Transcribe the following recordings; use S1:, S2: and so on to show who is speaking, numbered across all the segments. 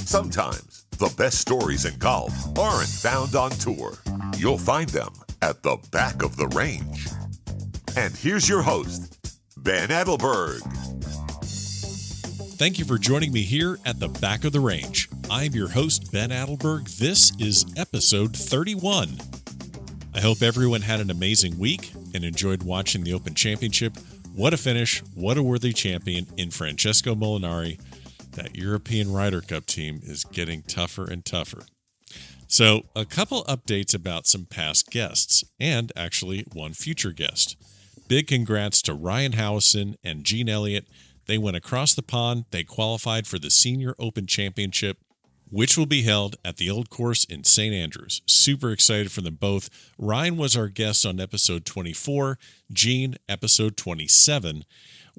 S1: Sometimes the best stories in golf aren't found on tour. You'll find them at the back of the range. And here's your host, Ben Adelberg.
S2: Thank you for joining me here at the back of the range. I'm your host, Ben Adelberg. This is episode 31. I hope everyone had an amazing week and enjoyed watching the Open Championship. What a finish. What a worthy champion in Francesco Molinari. That European Ryder Cup team is getting tougher and tougher. So, a couple updates about some past guests, and actually one future guest. Big congrats to Ryan Howison and Gene Elliott. They went across the pond. They qualified for the Senior Open Championship, which will be held at the Old Course in St. Andrews. Super excited for them both. Ryan was our guest on episode 24, Gene, episode 27.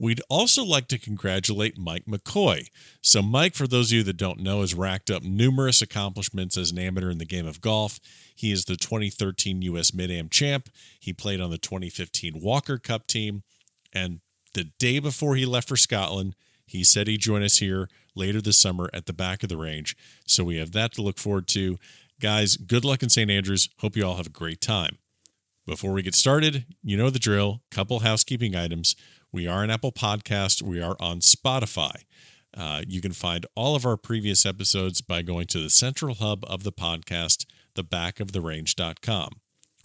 S2: We'd also like to congratulate Mike McCoy. So Mike, for those of you that don't know, has racked up numerous accomplishments as an amateur in the game of golf. He is the 2013 U.S. Mid-Am champ. He played on the 2015 Walker Cup team. And the day before he left for Scotland, he said he'd join us here later this summer at the back of the range. So we have that to look forward to. Guys, good luck in St. Andrews. Hope you all have a great time. Before we get started, you know the drill. Couple housekeeping items. We are an Apple Podcast. We are on Spotify. You can find all of our previous episodes by going to the central hub of the podcast, thebackoftherange.com.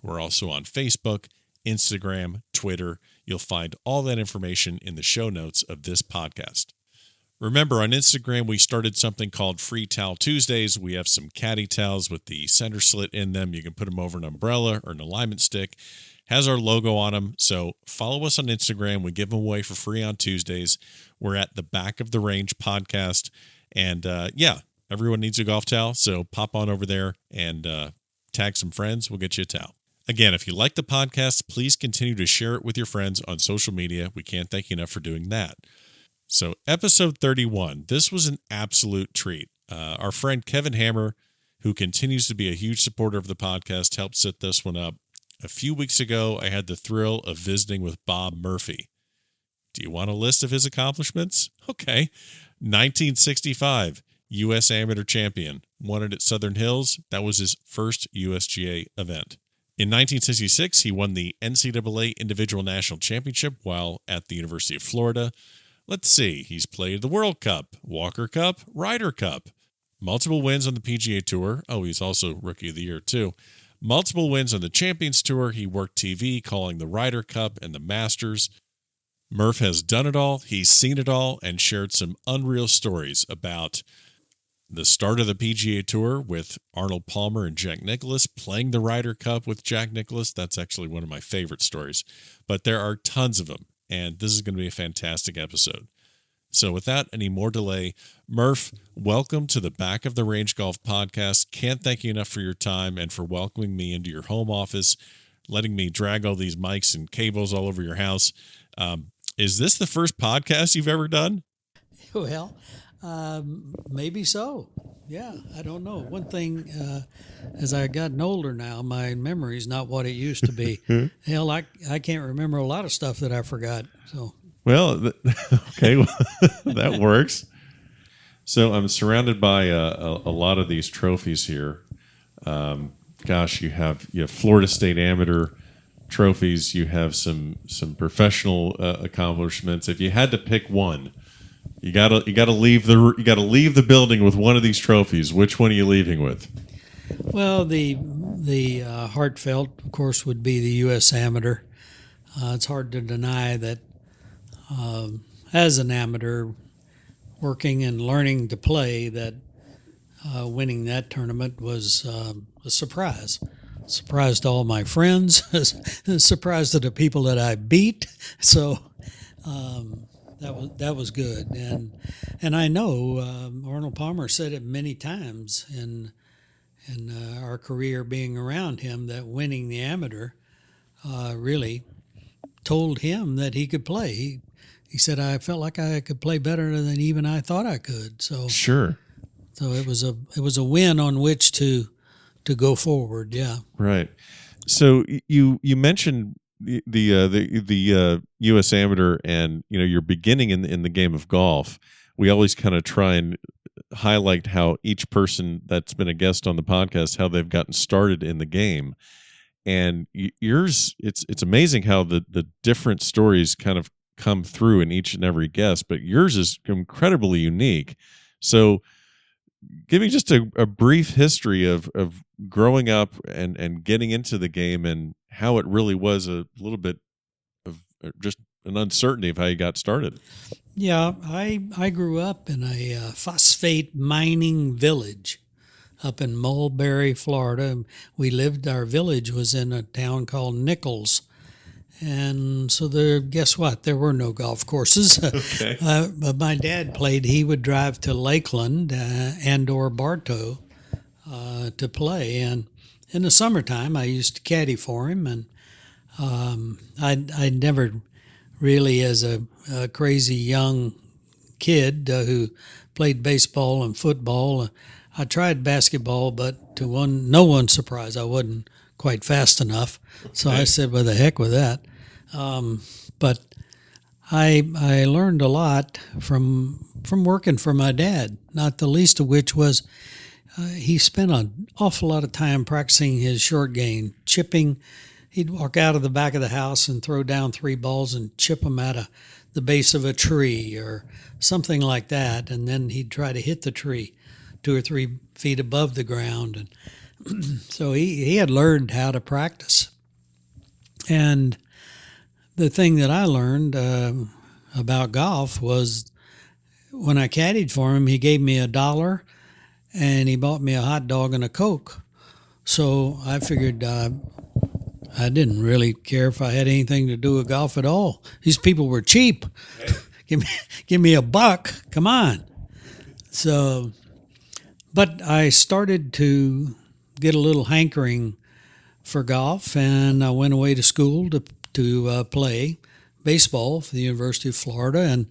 S2: We're also on Facebook, Instagram, Twitter. You'll find all that information in the show notes of this podcast. Remember, on Instagram, we started something called Free Towel Tuesdays. We have some caddy towels with the center slit in them. You can put them over an umbrella or an alignment stick. Has our logo on them. So follow us on Instagram. We give them away for free on Tuesdays. We're at the Back of the Range podcast. And everyone needs a golf towel. So pop on over there and tag some friends. We'll get you a towel. Again, if you like the podcast, please continue to share it with your friends on social media. We can't thank you enough for doing that. So episode 31, this was an absolute treat. Our friend Kevin Hammer, who continues to be a huge supporter of the podcast, helped set this one up. A few weeks ago, I had the thrill of visiting with Bob Murphy. Do you want a list of his accomplishments? Okay. 1965, U.S. Amateur Champion. Won it at Southern Hills. That was his first USGA event. In 1966, he won the NCAA Individual National Championship while at the University of Florida. Let's see, he's played the World Cup, Walker Cup, Ryder Cup. Multiple wins on the PGA Tour. Oh, he's also Rookie of the Year, too. Multiple wins on the Champions Tour. He worked TV, calling the Ryder Cup and the Masters. Murph has done it all. He's seen it all and shared some unreal stories about the start of the PGA Tour with Arnold Palmer and Jack Nicklaus, playing the Ryder Cup with Jack Nicklaus. That's actually one of my favorite stories. But there are tons of them, and this is going to be a fantastic episode. So without any more delay, Murph, welcome to the Back of the Range Golf Podcast. Can't thank you enough for your time and for welcoming me into your home office, letting me drag all these mics and cables all over your house. Is this the first podcast you've ever done?
S3: Well, maybe so. Yeah, I don't know. One thing, as I gotten older now, my memory's not what it used to be. Hell, I can't remember a lot of stuff that I forgot. So.
S2: Well, okay, that works. So I'm surrounded by a lot of these trophies here. Gosh, you have Florida State Amateur trophies. You have some professional accomplishments. If you had to pick one, you gotta leave the building with one of these trophies. Which one are you leaving with?
S3: Well, the heartfelt, of course, would be the U.S. Amateur. It's hard to deny that. As an amateur, working and learning to play, that winning that tournament was a surprise. Surprise to all my friends, surprise to the people that I beat. So that was good. And I know Arnold Palmer said it many times in our career being around him that winning the amateur really told him that he could play. He said, I felt like I could play better than even I thought I could. So
S2: sure.
S3: So it was a win on which to go forward. Yeah.
S2: Right. So you mentioned the U.S. Amateur and your beginning in the game of golf. We always kind of try and highlight how each person that's been a guest on the podcast, how they've gotten started in the game. And yours, it's amazing how the different stories kind of come through in each and every guest, but yours is incredibly unique. So give me just a brief history of growing up and getting into the game, and how it really was a little bit of just an uncertainty of how you got started.
S3: Yeah, I grew up in a phosphate mining village up in Mulberry, Florida. Our village was in a town called Nichols. And so guess what? There were no golf courses.
S2: Okay.
S3: But my dad played. He would drive to Lakeland and/or Bartow to play. And in the summertime, I used to caddy for him. And I never really, as a crazy young kid who played baseball and football, I tried basketball, but to no one's surprise, I wasn't quite fast enough. So I said, well, the heck with that. But I learned a lot from working for my dad, not the least of which was he spent an awful lot of time practicing his short game, chipping. He'd walk out of the back of the house and throw down 3 balls and chip them at the base of a tree or something like that. And then he'd try to hit the tree 2 or 3 feet above the ground. And so he had learned how to practice. And the thing that I learned about golf was when I caddied for him, he gave me $1 and he bought me a hot dog and a Coke. So I figured I didn't really care if I had anything to do with golf at all. These people were cheap. give me $1. Come on. So, but I started to get a little hankering for golf, and I went away to school to play baseball for the University of Florida,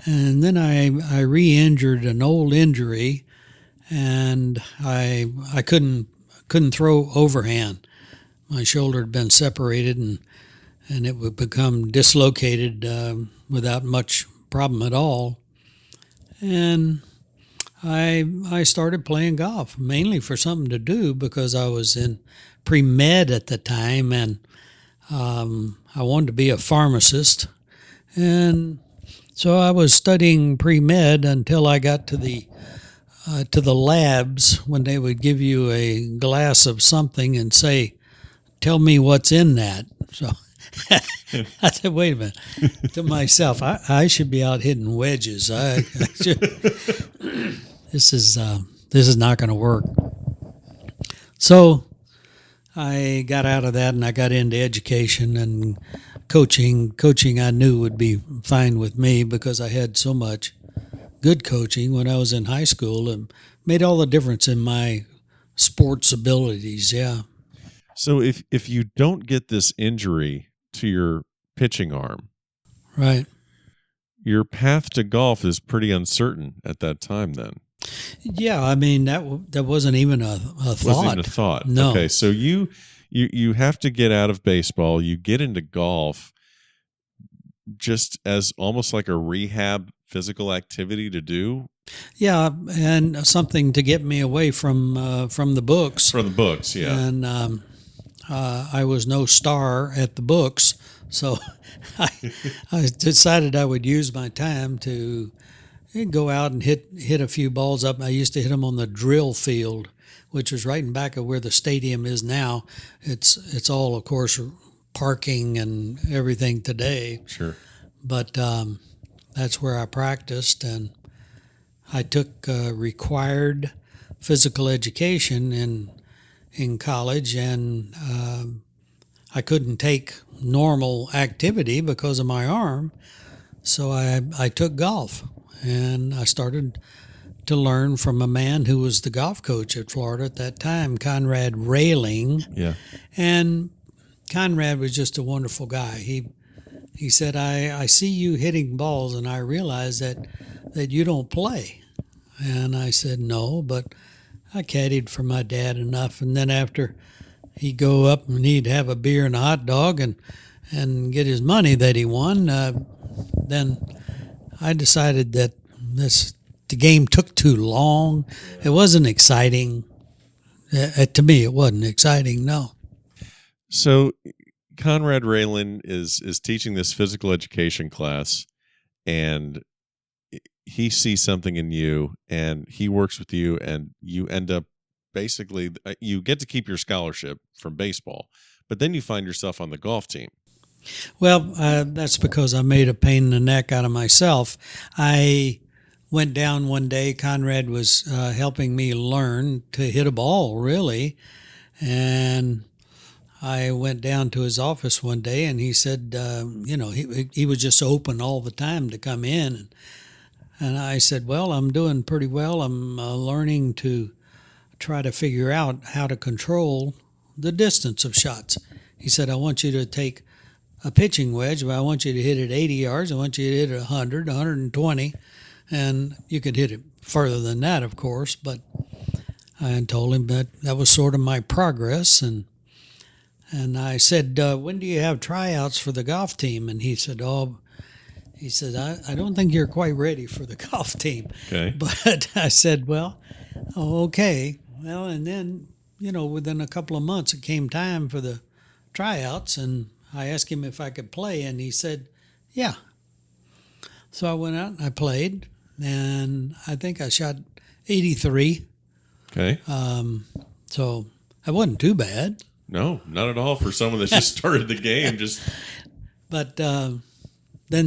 S3: and then I re-injured an old injury, and I couldn't throw overhand. My shoulder had been separated, and it would become dislocated without much problem at all. And I started playing golf, mainly for something to do because I was in pre-med at the time, and I wanted to be a pharmacist. And so I was studying pre-med until I got to the labs when they would give you a glass of something and say, tell me what's in that. So I said, wait a minute, to myself, I should be out hitting wedges. I should, this is not going to work. So I got out of that and I got into education and coaching. Coaching I knew would be fine with me because I had so much good coaching when I was in high school and made all the difference in my sports abilities. Yeah.
S2: So if you don't get this injury to your pitching arm,
S3: right,
S2: your path to golf is pretty uncertain at that time then.
S3: Yeah, I mean that wasn't even a thought.
S2: Wasn't even a thought.
S3: No.
S2: Okay, so you have to get out of baseball. You get into golf just as almost like a rehab physical activity to do.
S3: Yeah, and something to get me away from the books.
S2: From the books, yeah.
S3: And I was no star at the books, so I decided I would use my time to go out and hit a few balls up. I used to hit them on the drill field, which was right in back of where the stadium is now. It's all, of course, parking and everything today.
S2: Sure.
S3: But that's where I practiced, and I took required physical education in college, and I couldn't take normal activity because of my arm, so I took golf. And I started to learn from a man who was the golf coach at Florida at that time, Conrad Railing.
S2: Yeah.
S3: And Conrad was just a wonderful guy. He said, I see you hitting balls, and I realize that you don't play. And I said, no, but I caddied for my dad enough. And then after he'd go up and he'd have a beer and a hot dog and get his money that he won, then I decided that this the game took too long. It wasn't exciting. To me, it wasn't exciting, no.
S2: So Conrad Raylan is teaching this physical education class, and he sees something in you, and he works with you, and you end up basically, you get to keep your scholarship from baseball, but then you find yourself on the golf team.
S3: Well, that's because I made a pain in the neck out of myself. I went down one day. Conrad was helping me learn to hit a ball, really. And I went down to his office one day, and he said, he was just open all the time to come in. And I said, well, I'm doing pretty well. I'm learning to try to figure out how to control the distance of shots. He said, I want you to take a pitching wedge, but I want you to hit it 80 yards. I want you to hit it 100, 120. And you could hit it further than that, of course. But I told him that was sort of my progress. And I said, when do you have tryouts for the golf team? And he said, I don't think you're quite ready for the golf team.
S2: Okay.
S3: But I said, well, okay. Well, and then, within a couple of months, it came time for the tryouts, and I asked him if I could play, and he said, yeah. So I went out and I played, and I think I shot 83.
S2: Okay.
S3: So I wasn't too bad.
S2: No, not at all for someone that just started the game.
S3: But then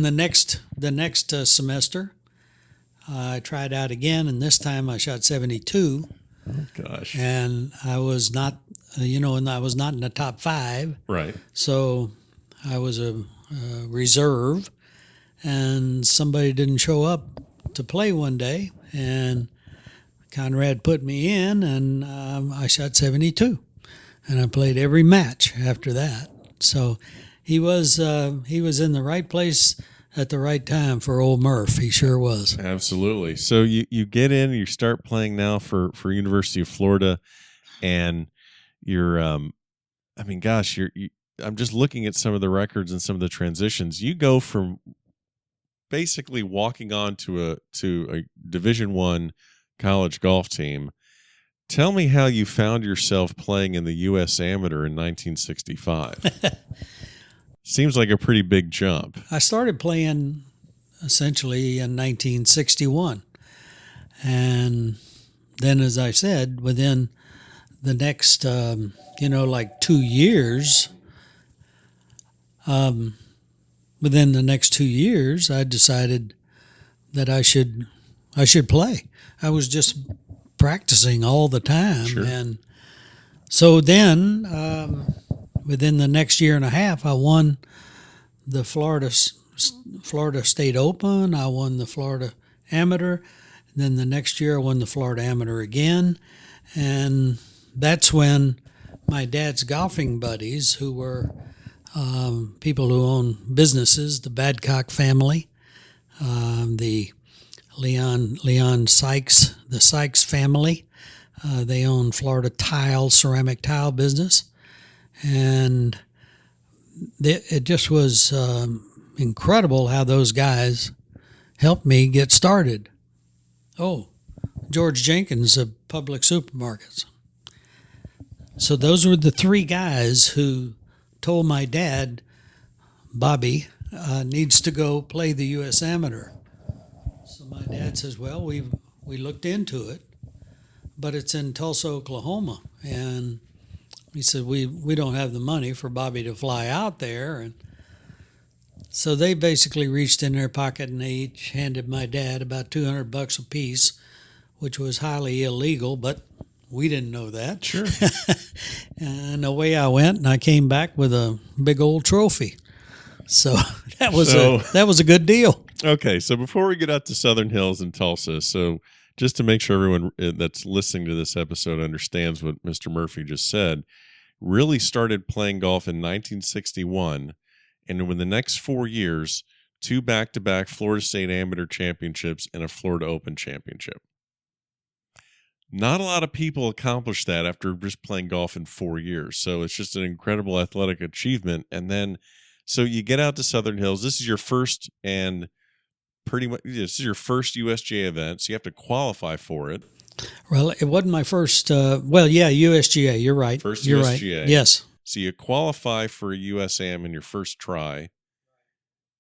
S3: the next semester, I tried out again, and this time I shot 72.
S2: Oh gosh!
S3: And I was not, and I was not in the top 5.
S2: Right.
S3: So I was a reserve, and somebody didn't show up to play one day, and Conrad put me in, and I shot 72, and I played every match after that. So he was in the right place at the right time for old Murph. He sure was.
S2: Absolutely. So you get in, you start playing now for University of Florida, and you're, I'm just looking at some of the records and some of the transitions. You go from basically walking on to a Division I college golf team. Tell me how you found yourself playing in the U.S. Amateur in 1965. Seems like a pretty big jump.
S3: I started playing essentially in 1961. And then, as I said, within the next, 2 years, within the next 2 years, I decided that I should play. I was just practicing all the time.
S2: Sure.
S3: And so then, within the next year and a half, I won the Florida State Open. I won the Florida Amateur. And then the next year, I won the Florida Amateur again. And that's when my dad's golfing buddies, who were people who own businesses, the Badcock family, the Leon Sykes, the Sykes family, they own Florida ceramic tile business. And it just was incredible how those guys helped me get started. Oh, George Jenkins of Public Supermarkets. So those were the 3 guys who told my dad, Bobby needs to go play the U.S. Amateur. So my dad says, well, we looked into it, but it's in Tulsa, Oklahoma. And he said, we don't have the money for Bobby to fly out there. And so they basically reached in their pocket and they each handed my dad about $200 apiece, which was highly illegal, but we didn't know that.
S2: Sure.
S3: And away I went, and I came back with a big old trophy. So that was a good deal.
S2: Okay, so before we get out to Southern Hills and Tulsa, so just to make sure everyone that's listening to this episode understands what Mr. Murphy just said, really started playing golf in 1961, and in the next 4 years, 2 back-to-back Florida State Amateur Championships and a Florida Open Championship. Not a lot of people accomplish that after just playing golf in 4 years, so it's just an incredible athletic achievement. And then, so you get out to Southern Hills. This is your first and pretty much this is your first USGA event, so you have to qualify for it.
S3: Well, it wasn't my first. USGA. You're right.
S2: First
S3: You're
S2: USGA.
S3: right. Yes.
S2: So you qualify for a USAM in your first try.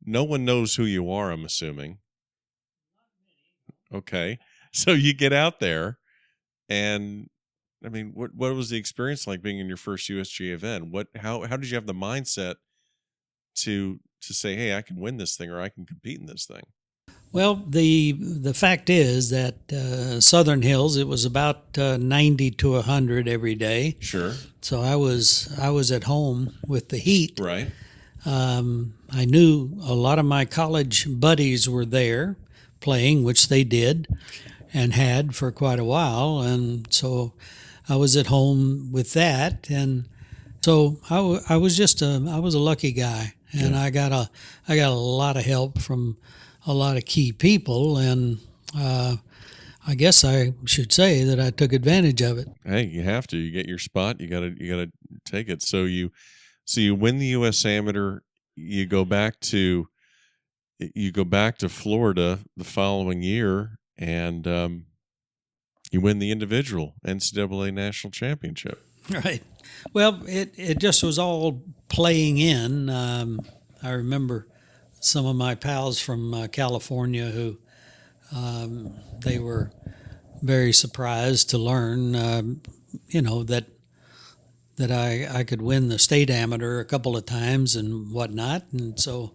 S2: No one knows who you are, I'm assuming. Okay. So you get out there, and I mean, what was the experience like being in your first USGA event? How did you have the mindset to say, hey, I can win this thing or I can compete in this thing?
S3: Well, the fact is that Southern Hills, it was about 90 to 100 every day.
S2: Sure.
S3: So I was at home with the heat.
S2: Right.
S3: I knew a lot of my college buddies were there playing, which they did and had for quite a while, and so I was at home with that, and so I was a lucky guy, and I got a lot of help from a lot of key people, and I guess I should say that I took advantage of it.
S2: Hey, you have to. You get your spot. You gotta take it. So you win the U.S. Amateur. You go back to Florida the following year, and you win the individual NCAA national championship.
S3: Right. Well, it just was all playing in. I remember some of my pals from California who they were very surprised to learn, that I could win the state amateur a couple of times and whatnot, and so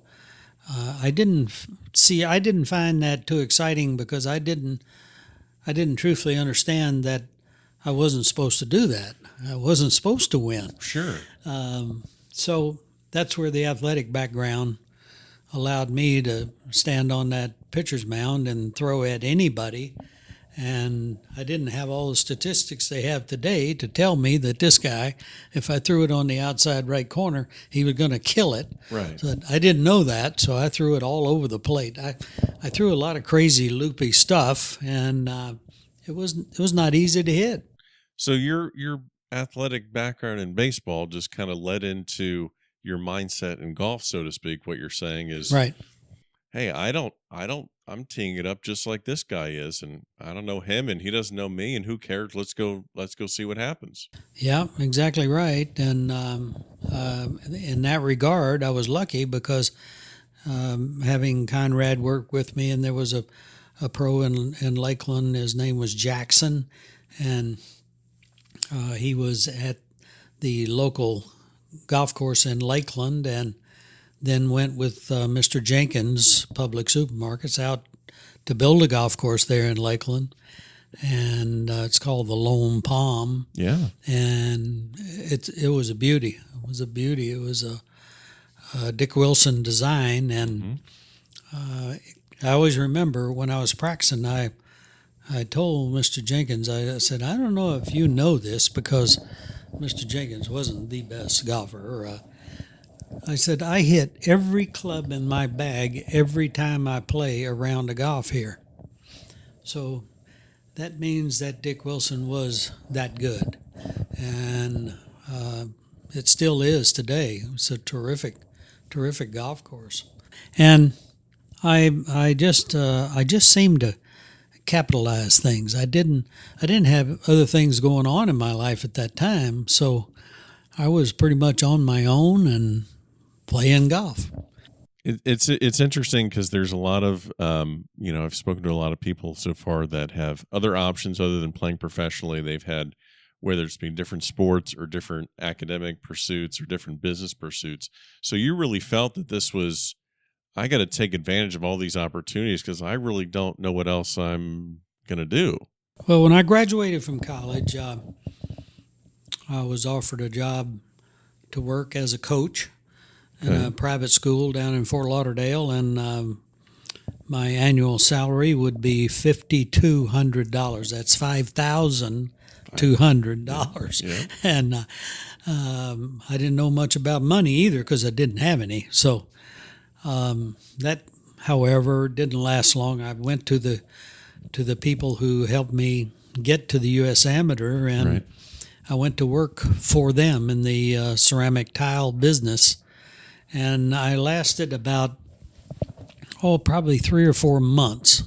S3: I didn't find that too exciting because I didn't truthfully understand that I wasn't supposed to do that. I wasn't supposed to win.
S2: Sure.
S3: So that's where the athletic background allowed me to stand on that pitcher's mound and throw at anybody. And I didn't have all the statistics they have today to tell me that this guy, if I threw it on the outside right corner, he was going to kill it.
S2: Right.
S3: So I didn't know that, so I threw it all over the plate. I threw a lot of crazy, loopy stuff, and it was not easy to hit.
S2: So your athletic background in baseball just kind of led into your mindset in golf, so to speak. What you're saying is,
S3: right.
S2: Hey, I'm teeing it up just like this guy is, and I don't know him, and he doesn't know me, and who cares? Let's go see what happens.
S3: Yeah, exactly right. And in that regard, I was lucky because having Conrad work with me, and there was a pro in Lakeland. His name was Jackson, and he was at the local golf course in Lakeland, and then went with Mr. Jenkins Public Supermarkets out to build a golf course there in Lakeland, and it's called the Lone Palm.
S2: Yeah,
S3: and it was a beauty. It was a beauty. It was a Dick Wilson design, and I always remember when I was practicing, I told Mr. Jenkins, I said, I don't know if you know this, because Mr. Jenkins wasn't the best golfer. I said, I hit every club in my bag every time I play a round of golf here. So that means that Dick Wilson was that good. And it still is today. It's a terrific golf course. And I just seemed to capitalize things. I didn't have other things going on in my life at that time, so I was pretty much on my own and playing golf.
S2: It's interesting because there's a lot of I've spoken to a lot of people so far that have other options other than playing professionally. They've had, whether it's been different sports or different academic pursuits or different business pursuits. So you really felt that this was, I got to take advantage of all these opportunities because I really don't know what else I'm going to do.
S3: Well, when I graduated from college, I was offered a job to work as a coach in a private school down in Fort Lauderdale, and my annual salary would be $5,200. That's $5,200.
S2: Yeah.
S3: And I didn't know much about money either because I didn't have any. So that, however, didn't last long. I went to the people who helped me get to the U.S. Amateur, and I went to work for them in the ceramic tile business. And I lasted about probably 3 or 4 months.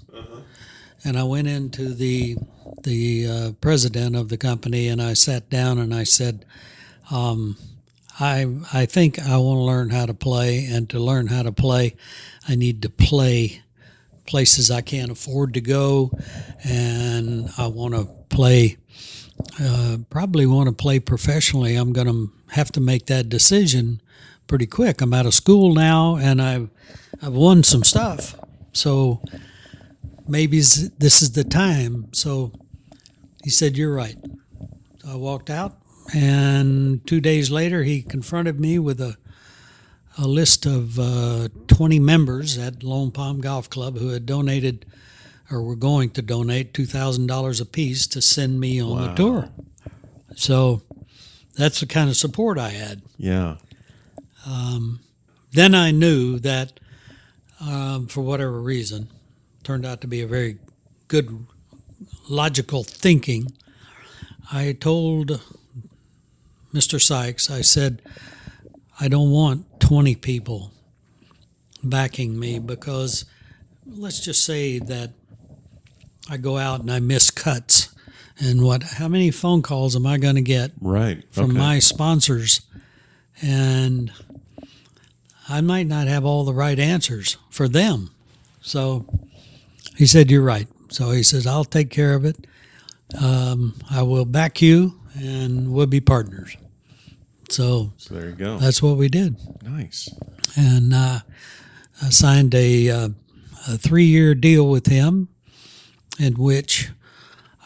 S3: And I went into the president of the company, and I sat down and I said, I think I want to learn how to play, and to learn how to play, I need to play places I can't afford to go, and I want to play, probably want to play professionally. I'm going to have to make that decision pretty quick. I'm out of school now, and I've won some stuff, so maybe this is the time. So he said, "You're right." So I walked out, and 2 days later, he confronted me with a list of 20 members at Lone Palm Golf Club who had donated, or were going to donate, $2,000 apiece to send me on the tour. So that's the kind of support I had.
S2: Yeah.
S3: Then I knew that, for whatever reason, turned out to be a very good, logical thinking. I told Mr. Sykes, I said, I don't want 20 people backing me, because let's just say that I go out and I miss cuts, and how many phone calls am I going to get from my sponsors? And I might not have all the right answers for them. So he said, "You're right." So he says, "I'll take care of it. I will back you, and we'll be partners." So
S2: there you go.
S3: That's what we did.
S2: Nice.
S3: And I signed a 3-year deal with him, in which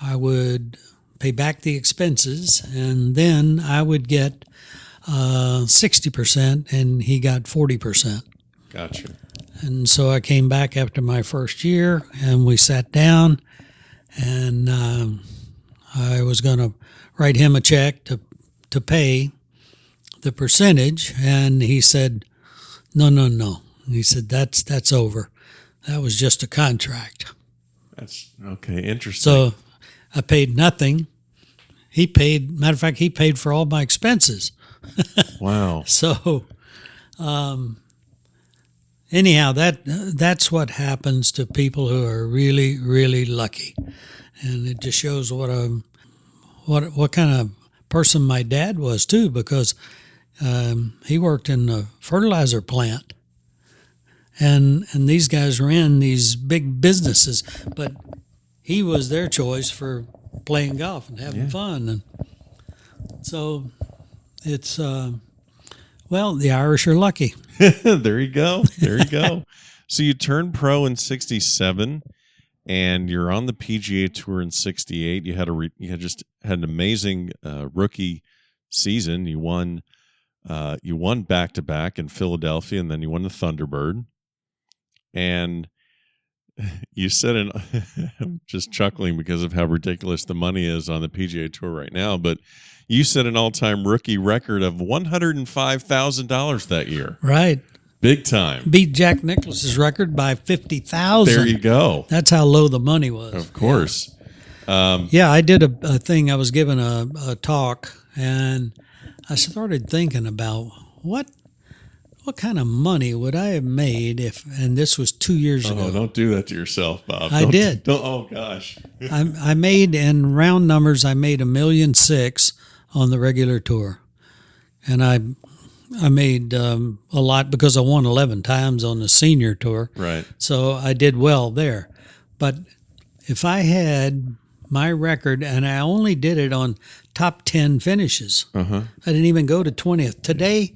S3: I would pay back the expenses, and then I would get 60%, and he got 40%.
S2: Gotcha.
S3: And so I came back after my first year, and we sat down, and I was going to write him a check to pay the percentage, and he said, no. He said, that's over. That was just a contract.
S2: That's okay. Interesting.
S3: So I paid nothing. Matter of fact, he paid for all my expenses.
S2: Wow.
S3: So, anyhow, that's what happens to people who are really, really lucky, and it just shows what kind of person my dad was too, because he worked in a fertilizer plant, and these guys were in these big businesses, but he was their choice for playing golf and having fun, and so it's the Irish are lucky.
S2: There you go. So you turned pro in '67, and you're on the PGA Tour in '68. You had an amazing rookie season. You won back to back in Philadelphia, and then you won the Thunderbird. And you said, I'm just chuckling because of how ridiculous the money is on the PGA Tour right now, but you set an all-time rookie record of $105,000 that year.
S3: Right.
S2: Big time.
S3: Beat Jack Nicklaus's record by 50,000.
S2: There you go.
S3: That's how low the money was.
S2: Of course.
S3: Yeah, I did a thing. I was given a talk, and I started thinking about what kind of money would I have made if, and this was 2 years ago.
S2: Oh, don't do that to yourself, Bob.
S3: I did.
S2: Oh, gosh.
S3: I made, in round numbers, I made $1.6 million on the regular tour. And I made a lot because I won 11 times on the senior tour.
S2: Right.
S3: So I did well there. But if I had my record, and I only did it on top 10 finishes, I didn't even go to 20th. Today,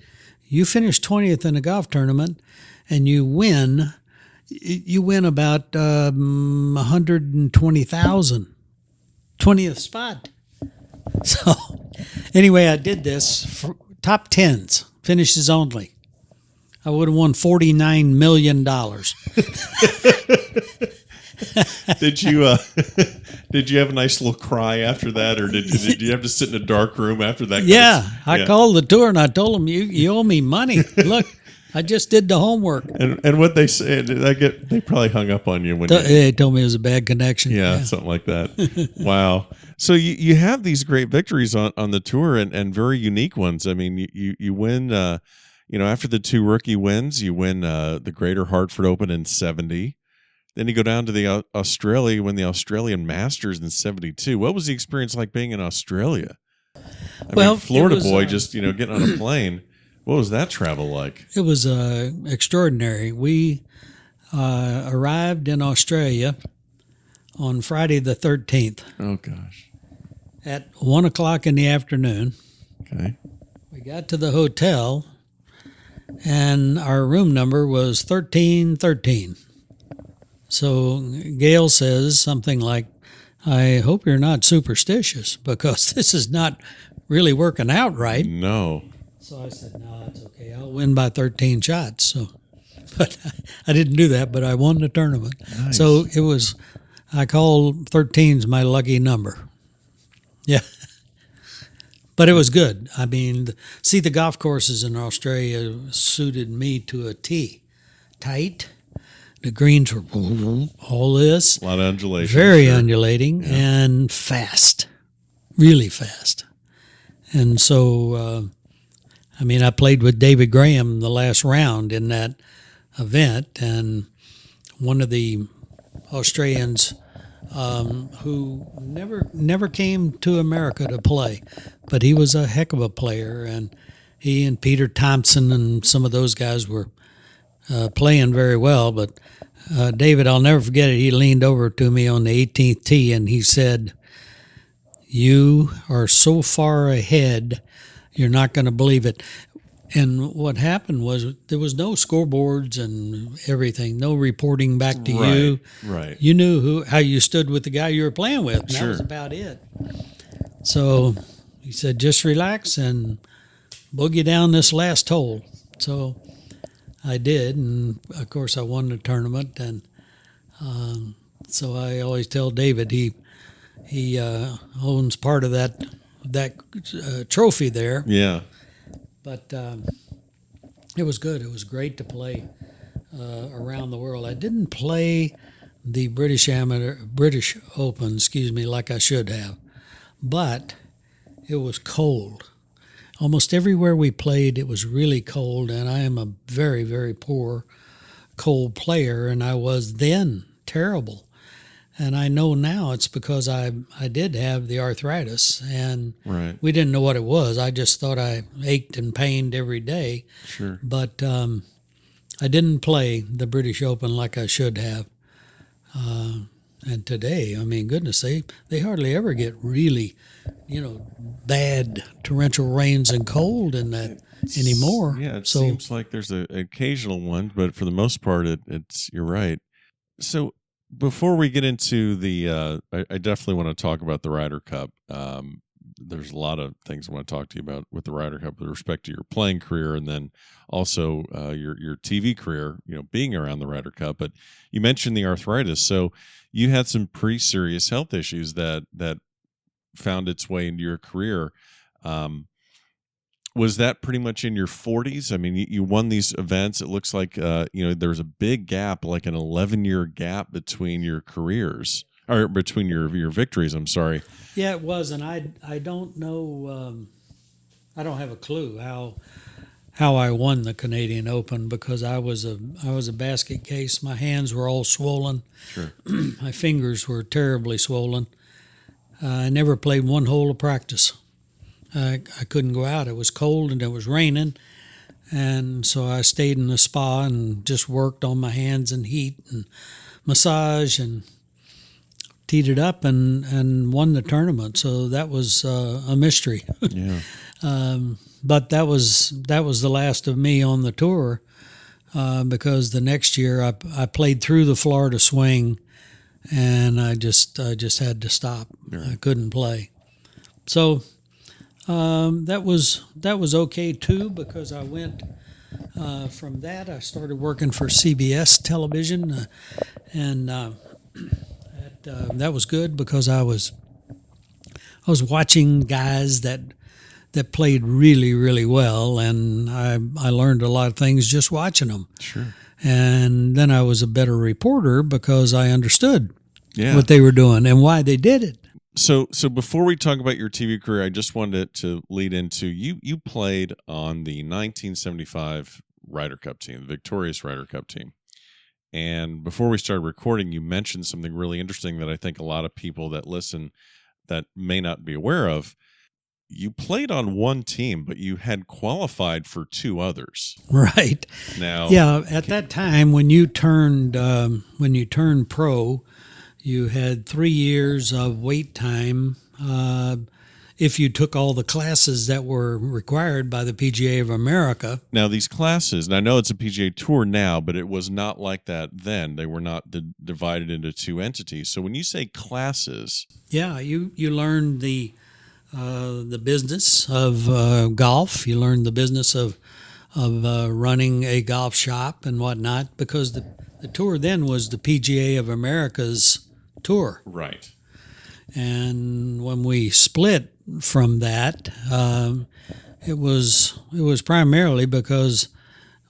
S3: you finish 20th in a golf tournament, and you win about 120,000, 20th spot. So anyway, I did this for top 10s, finishes only. I would have won $49 million.
S2: Did you have a nice little cry after that, or did you have to sit in a dark room after that?
S3: Yeah, I called the tour and I told them, you owe me money. Look, I just did the homework.
S2: And what they said, they probably hung up on you when
S3: they told me it was a bad connection.
S2: Yeah, something like that. Wow. So you have these great victories on the tour, and very unique ones. I mean, you win after the 2 rookie wins, you win the Greater Hartford Open in 70. Then you go down to the Australia, win the Australian Masters in 72. What was the experience like being in Australia? I mean, Florida boy, just getting on a plane. What was that travel like?
S3: It was extraordinary. We arrived in Australia on Friday the 13th.
S2: Oh gosh!
S3: At 1 o'clock in the afternoon.
S2: Okay.
S3: We got to the hotel, and our room number was 1313. So Gail says something like, "I hope you're not superstitious because this is not really working out right."
S2: No.
S3: So I said, "No, it's okay. I'll win by 13 shots." So, but I didn't do that, but I won the tournament.
S2: Nice.
S3: So it was, I call 13's my lucky number. Yeah. But it was good. I mean, the golf courses in Australia suited me to a T. Tight. The greens were all this.
S2: A lot of undulation.
S3: Very undulating and fast. Really fast. And so, I played with David Graham the last round in that event, and one of the Australians who never came to America to play, but he was a heck of a player, and he and Peter Thompson and some of those guys were playing very well. But David, I'll never forget it, he leaned over to me on the 18th tee and he said, "You are so far ahead, you're not going to believe it." And what happened was there was no scoreboards and everything, no reporting back to you.
S2: Right.
S3: You knew how you stood with the guy you were playing with, and
S2: Sure.
S3: that was about it. So he said, "Just relax and boogie down this last hole." So I did, and of course I won the tournament. And so I always tell David he owns part of that trophy there.
S2: Yeah.
S3: But it was good. It was great to play around the world. I didn't play the British Open, like I should have, but it was cold. Almost everywhere we played, it was really cold, and I am a very, very poor cold player, and I was then terrible. And I know now it's because I did have the arthritis, and
S2: Right.
S3: we didn't know what it was. I just thought I ached and pained every day.
S2: Sure.
S3: But I didn't play the British Open like I should have. And today, goodness, they hardly ever get really, bad torrential rains and cold in that anymore.
S2: Yeah, it seems like there's an occasional one, but for the most part, you're right. So before we get into the, I definitely want to talk about the Ryder Cup. There's a lot of things I want to talk to you about with the Ryder Cup with respect to your playing career, and then also your TV career, being around the Ryder Cup. But you mentioned the arthritis, so you had some pretty serious health issues that found its way into your career. Was that pretty much in your 40s? I mean, you won these events. It looks like there was a big gap, like an 11-year gap between your careers, or between your victories. I'm sorry.
S3: Yeah, it was, and I don't know. I don't have a clue how I won the Canadian Open, because I was a basket case. My hands were all swollen.
S2: Sure.
S3: My fingers were terribly swollen. I never played one hole of practice. I couldn't go out. It was cold and it was raining, and so I stayed in the spa and just worked on my hands and heat and massage and teed it up and won the tournament. So that was a mystery.
S2: Yeah.
S3: But that was the last of me on the tour, because the next year I played through the Florida swing, and I just had to stop.
S2: Right.
S3: I couldn't play. So that was okay too, because I went from that. I started working for CBS television, and that was good, because I was watching guys that played really, really well, and I learned a lot of things just watching them.
S2: Sure.
S3: And then I was a better reporter because I understood
S2: Yeah.
S3: what they were doing and why they did it.
S2: So before we talk about your TV career, I just wanted to lead into you played on the 1975 Ryder Cup team, the victorious Ryder Cup team. And before we started recording, you mentioned something really interesting that I think a lot of people that listen that may not be aware of. You played on one team, but you had qualified for two others.
S3: Right.
S2: Now,
S3: yeah, at that time when you turned pro, you had 3 years of wait time if you took all the classes that were required by the PGA of America.
S2: Now, these classes, and I know it's a PGA Tour now, but it was not like that then. They were not divided into two entities. So when you say classes,
S3: yeah, you learned the business of golf. You learned the business of running a golf shop and whatnot, because the tour then was the PGA of America's tour.
S2: right?
S3: And when we split from that, it was primarily because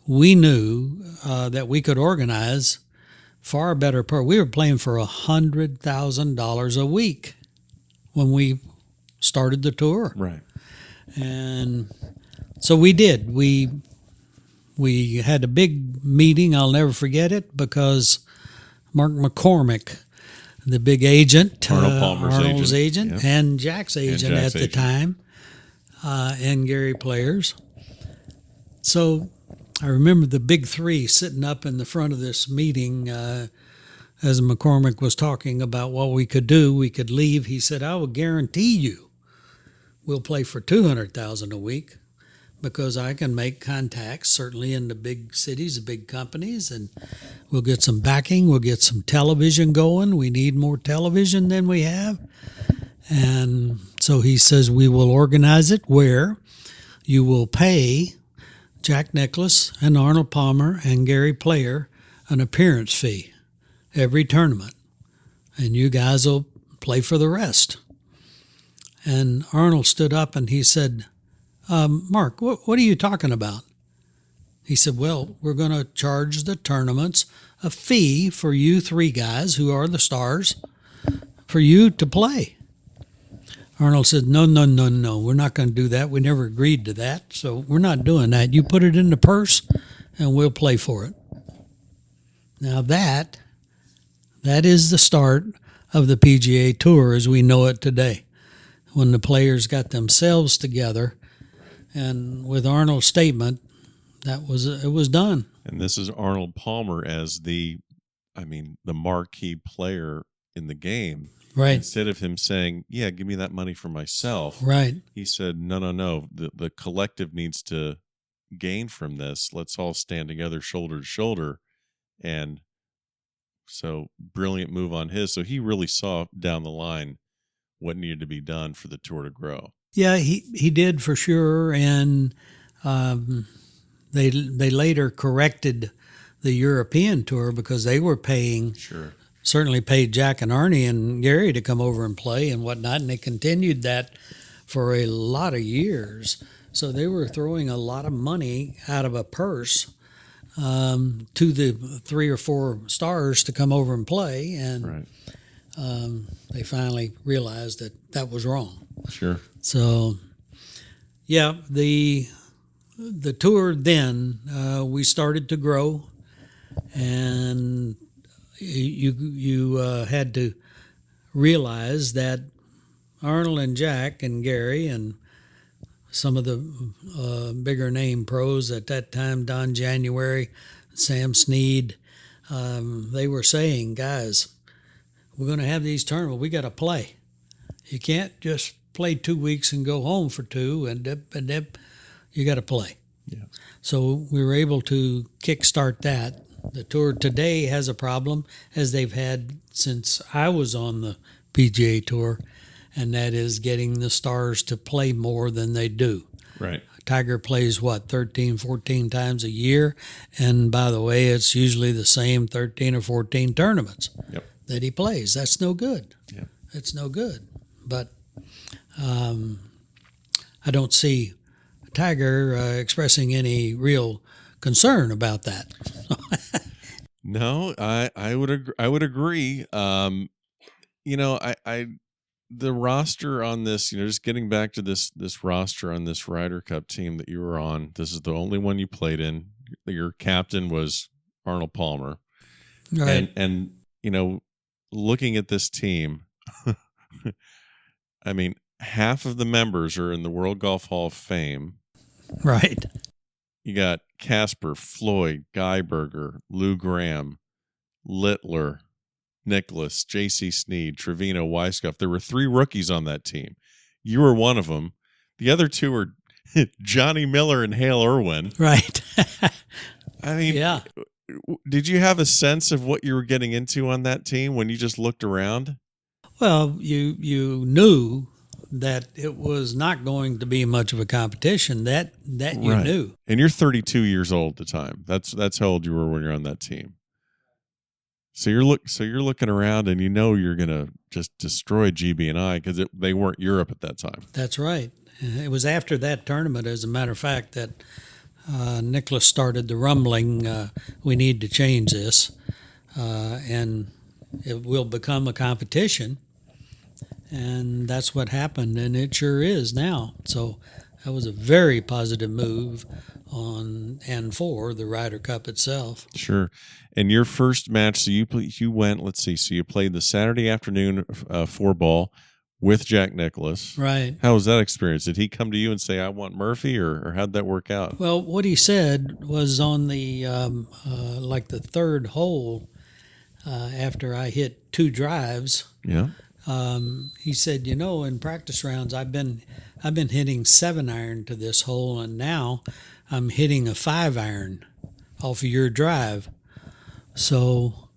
S3: we knew that we could organize far better. We were playing for $100,000 a week when we started the tour,
S2: Right.
S3: and so we did. We had a big meeting. I'll never forget it, because Mark McCormick, the big agent,
S2: Arnold's
S3: agent,
S2: yep.
S3: and Jack's agent
S2: Jack's
S3: at the
S2: agent.
S3: time, and Gary Players. So I remember the big three sitting up in the front of this meeting as McCormick was talking about what we could do. We could leave. He said, "I will guarantee you we'll play for $200,000 a week, because I can make contacts, certainly in the big cities, the big companies, and we'll get some backing, we'll get some television going. We need more television than we have." And so he says, "We will organize it where you will pay Jack Nicklaus and Arnold Palmer and Gary Player an appearance fee every tournament, and you guys will play for the rest." And Arnold stood up and he said, "Mark, what are you talking about?" He said, "Well, we're going to charge the tournaments a fee for you three guys who are the stars for you to play." Arnold said, No, we're not going to do that. We never agreed to that, so we're not doing that. You put it in the purse and we'll play for it." Now that is the start of the PGA Tour as we know it today, when the players got themselves together. And with Arnold's statement, it was done.
S2: And this is Arnold Palmer as the marquee player in the game.
S3: Right.
S2: Instead of him saying, "Yeah, give me that money for myself,"
S3: Right.
S2: he said, No. The collective needs to gain from this. Let's all stand together, shoulder to shoulder. And so, brilliant move on his. So he really saw down the line what needed to be done for the tour to grow.
S3: Yeah, he did for sure, and they later corrected the European tour, because they were paying, certainly paid Jack and Arnie and Gary to come over and play and whatnot, and they continued that for a lot of years. So they were throwing a lot of money out of a purse to the 3 or 4 stars to come over and play, and
S2: Right.
S3: They finally realized that was wrong.
S2: Sure.
S3: So, yeah, the tour then, we started to grow, and you had to realize that Arnold and Jack and Gary and some of the bigger name pros at that time, Don January, Sam Snead, they were saying, "Guys, we're going to have these tournaments. We got to play. You can't just play 2 weeks and go home for 2, and you got to play."
S2: Yeah.
S3: So we were able to kickstart that. The tour today has a problem, as they've had since I was on the PGA Tour, and that is getting the stars to play more than they do.
S2: Right.
S3: Tiger plays, 13, 14 times a year, and by the way, it's usually the same 13 or 14 tournaments that he plays. That's no good.
S2: Yep.
S3: It's no good. But I don't see Tiger expressing any real concern about that.
S2: No, I would agree. I the roster on this, just getting back to this roster on this Ryder Cup team that you were on, this is the only one you played in. Your captain was Arnold Palmer.
S3: Right.
S2: And looking at this team, I mean, half of the members are in the World Golf Hall of Fame.
S3: Right.
S2: You got Casper, Floyd, Geiberger, Lou Graham, Littler, Nicklaus, J.C. Snead, Trevino, Weiskopf. There were 3 rookies on that team. You were one of them. The other 2 were Johnny Miller and Hale Irwin.
S3: Right.
S2: I mean,
S3: yeah.
S2: Did you have a sense of what you were getting into on that team when you just looked around?
S3: Well, you knew that it was not going to be much of a competition. That you
S2: Right.
S3: knew.
S2: And you're 32 years old at the time. That's how old you were when you're on that team. So you're looking around, and you're gonna just destroy GB&I because they weren't Europe at that time.
S3: That's right. It was after that tournament, as a matter of fact, that Nicklaus started the rumbling. We need to change this, and it will become a competition. And that's what happened, and it sure is now. So that was a very positive move on and for the Ryder Cup itself.
S2: Sure. And your first match, so you went. Let's see. So you played the Saturday afternoon 4-ball with Jack Nicklaus.
S3: Right.
S2: How was that experience? Did he come to you and say, "I want Murphy," or how'd that work out?
S3: Well, what he said was on the like the 3rd hole after I hit 2 drives.
S2: Yeah.
S3: He said, in practice rounds, I've been hitting 7-iron to this hole, and now I'm hitting a 5-iron off of your drive. So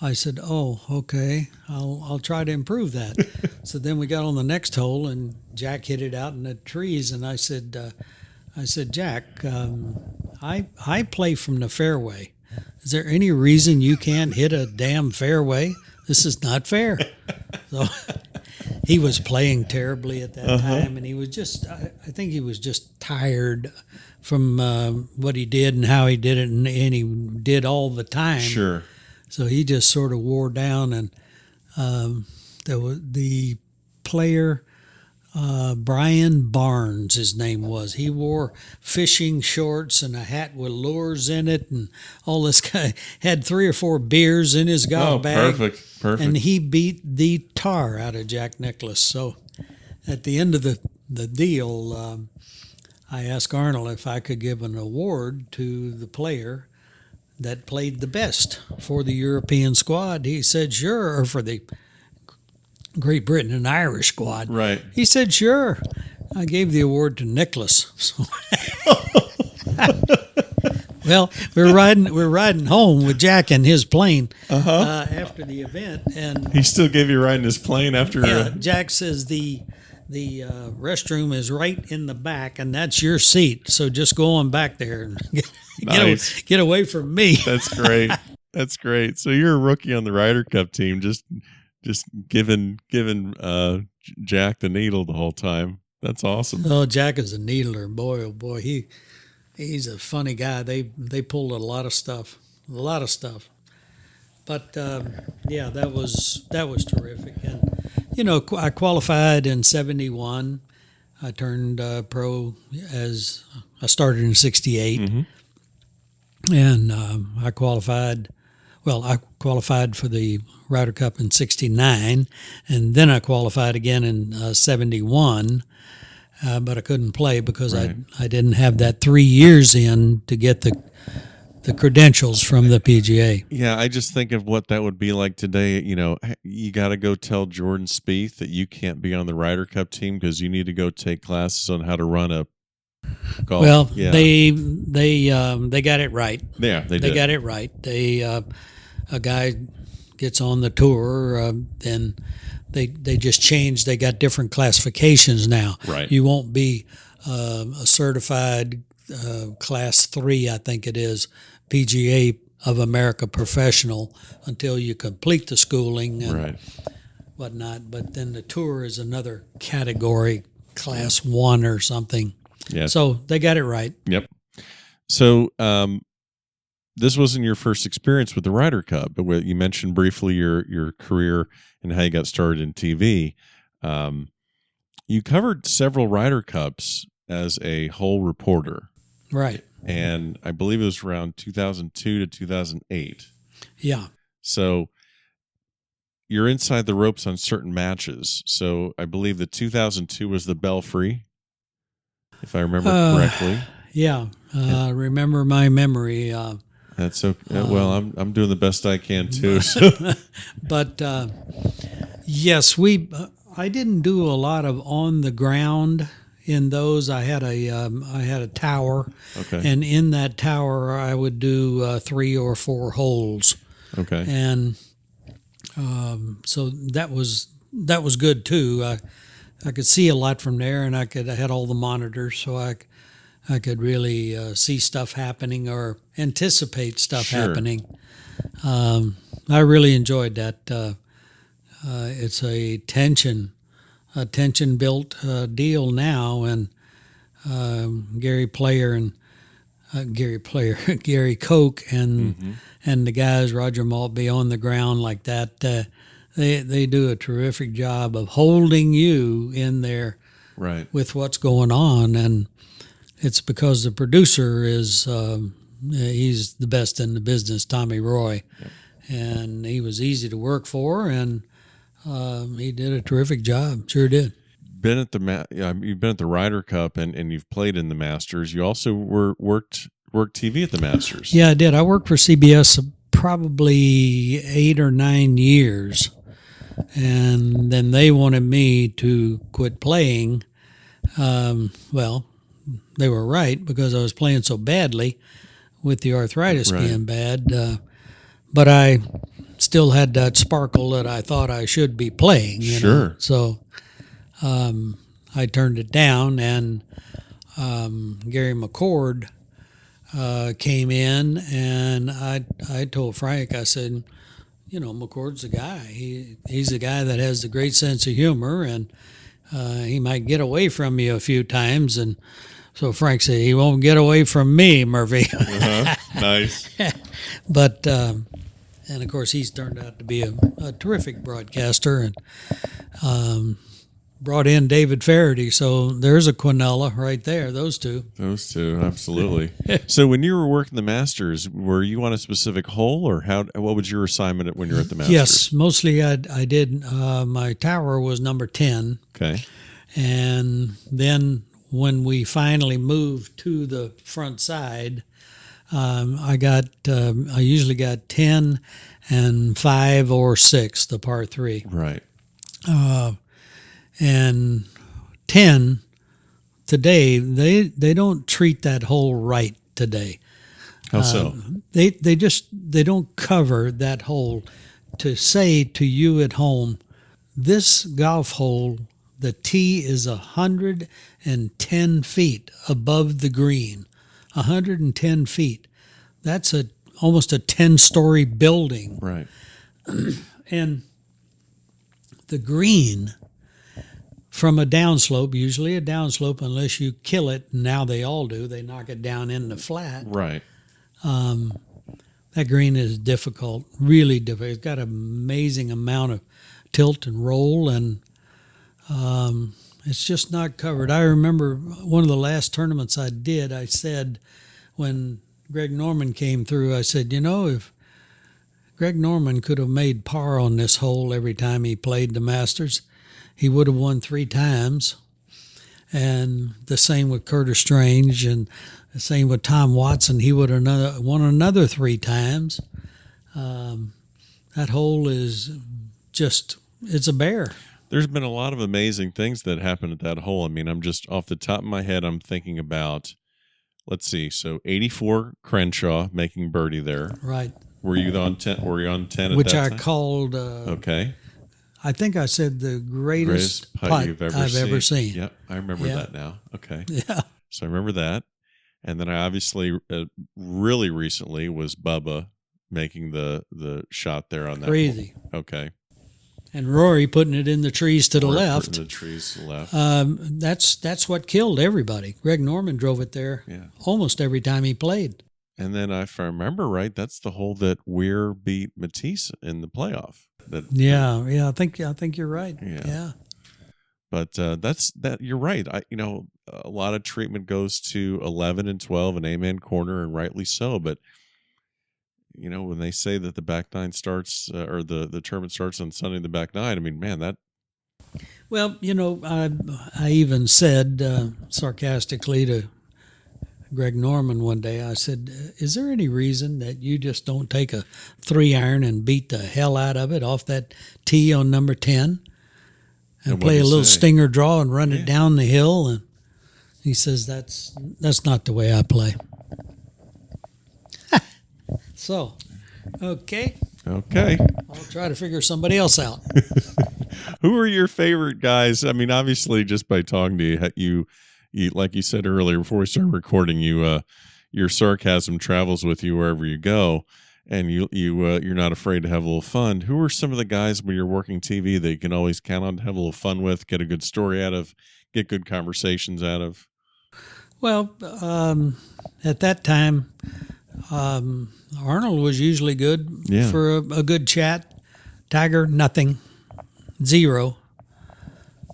S3: I said, "Oh, okay. I'll try to improve that." So then we got on the next hole, and Jack hit it out in the trees, and I said, "Jack, I play from the fairway. Is there any reason you can't hit a damn fairway? This is not fair." So he was playing terribly at that time, and he was I think he was just tired from what he did and how he did it, and he did all the time.
S2: Sure.
S3: So he just sort of wore down, and there was the player, Brian Barnes, his name was. He wore fishing shorts and a hat with lures in it, and all this guy had 3 or 4 beers in his golf bag.
S2: Perfect.
S3: And he beat the tar out of Jack Nicklaus. So at the end of the deal, I asked Arnold if I could give an award to the player that played the best for the European squad. He said, "Sure," or for the Great Britain and Irish squad.
S2: Right.
S3: He said, "Sure." I gave the award to Nicklaus. So well, we're riding home with Jack in his plane after the event, and
S2: He still gave you a ride in his plane after.
S3: Jack says the restroom is right in the back, and that's your seat. So just go on back there and
S2: Nice.
S3: get away from me.
S2: That's great. That's great. So you're a rookie on the Ryder Cup team, just giving Jack the needle the whole time. That's awesome.
S3: Oh, Jack is a needler, boy. Oh boy, he's a funny guy. They pulled a lot of stuff. But yeah, that was terrific. And I qualified in '71. I turned pro as I started in '68, and I qualified. Well, I qualified for the Ryder Cup in '69, and then I qualified again in '71. But I couldn't play because
S2: Right.
S3: I didn't have that 3 years in to get the credentials from the PGA.
S2: Yeah, I just think of what that would be like today. You got to go tell Jordan Spieth that you can't be on the Ryder Cup team because you need to go take classes on how to run a golf.
S3: Well,
S2: yeah.
S3: they got it right.
S2: Yeah, they
S3: They
S2: did.
S3: got it right. A guy gets on the tour, then they just changed. They got different classifications now.
S2: Right.
S3: You won't be a certified Class 3, I think it is, PGA of America professional until you complete the schooling and
S2: Right.
S3: whatnot. But then the tour is another category, Class 1 or something.
S2: Yeah.
S3: So they got it right.
S2: Yep. So this wasn't your first experience with the Ryder Cup, but you mentioned briefly your career and how you got started in TV. You covered several Ryder Cups as a hole reporter.
S3: Right.
S2: And I believe it was around 2002 to 2008.
S3: Yeah.
S2: So you're inside the ropes on certain matches. So I believe the 2002 was the Belfry, if I remember correctly.
S3: Yeah. Remember my memory.
S2: That's okay. Well, I'm doing the best I can too. So.
S3: But yes, I didn't do a lot of on the ground in those. I had a tower,
S2: Okay.
S3: and in that tower I would do 3 or 4 holes.
S2: Okay.
S3: And so that was good too. I could see a lot from there, and I had all the monitors, so I could really see stuff happening or anticipate stuff happening. I really enjoyed that. It's a tension built deal now, and Gary Koch and the guys, Roger Maltby, on the ground like that. They do a terrific job of holding you in there
S2: Right.
S3: with what's going on, and it's because the producer is he's the best in the business, Tommy Roy.
S2: Yep.
S3: And he was easy to work for, and he did a terrific job. Sure did.
S2: You've been at the Ryder Cup and you've played in the Masters. You also worked TV at the Masters.
S3: Yeah, I did. I worked for CBS probably 8 or 9 years, and then they wanted me to quit playing. Well, they were right, because I was playing so badly with the arthritis being bad. But I still had that sparkle that I thought I should be playing. You know? So I turned it down, and Gary McCord came in, and I told Frank, I said, McCord's the guy. He's the guy that has the great sense of humor, and he might get away from you a few times. And so Frank said, he won't get away from me, Murphy.
S2: Nice.
S3: But and of course he's turned out to be a terrific broadcaster, and brought in David Faraday. So there's a Quinella right there. Those two,
S2: absolutely. So when you were working the Masters, were you on a specific hole, or what was your assignment when you were at the Masters?
S3: Yes, mostly I did. My tower was number 10.
S2: Okay.
S3: And then when we finally moved to the front side, I usually got 10 and 5 or 6, the par 3.
S2: Right.
S3: And 10 today, they don't treat that hole right today.
S2: How so?
S3: They don't cover that hole to say to you at home, this golf hole, the tee is 110 feet above the green. 110 feet. That's almost a 10-story building.
S2: Right.
S3: And the green from a downslope, usually a downslope, unless you kill it, now they all do, they knock it down in the flat.
S2: Right.
S3: That green is difficult, really difficult. It's got an amazing amount of tilt and roll, and it's just not covered. I remember one of the last tournaments I did, I said, when Greg Norman came through, I said, if Greg Norman could have made par on this hole every time he played the Masters, he would have won 3 times. And the same with Curtis Strange, and the same with Tom Watson. He would have won another 3 times. That hole is just, it's a bear.
S2: There's been a lot of amazing things that happened at that hole. I mean, I'm just off the top of my head, I'm thinking about, let's see, so 84 Crenshaw making birdie there.
S3: Right.
S2: Were you on 10? Were you on 10 at
S3: Which
S2: that
S3: I
S2: time?
S3: called.
S2: Okay.
S3: I think I said the greatest putt
S2: you've
S3: I've ever seen.
S2: Yep, I remember that now. Okay.
S3: Yeah.
S2: So I remember that. And then I obviously, really recently, was Bubba making the shot there on that.
S3: Crazy.
S2: Hole. Okay.
S3: And Rory putting it in the trees to the left.
S2: The trees to the left.
S3: That's what killed everybody. Greg Norman drove it there almost every time he played.
S2: And then, if I remember right, that's the hole that Weir beat Matisse in the playoff.
S3: Yeah. I think you're right. Yeah.
S2: But that's that. You're right. A lot of treatment goes to 11 and 12 and amen corner, and rightly so. But when they say that the back nine starts or the tournament starts on Sunday, the back nine. I mean, man, that.
S3: Well, I even said sarcastically to Greg Norman one day, I said, is there any reason that you just don't take a 3-iron and beat the hell out of it off that tee on number 10 and play a little stinger draw and run it down the hill? And he says, that's not the way I play. So, okay. I'll try to figure somebody else out.
S2: Who are your favorite guys? I mean, obviously, just by talking to you, like you said earlier before we started recording, your sarcasm travels with you wherever you go, and you're not afraid to have a little fun. Who are some of the guys when you're working TV that you can always count on to have a little fun with, get a good story out of, get good conversations out of?
S3: Well, at that time, Arnold was usually good for a good chat. Tiger, nothing, 0.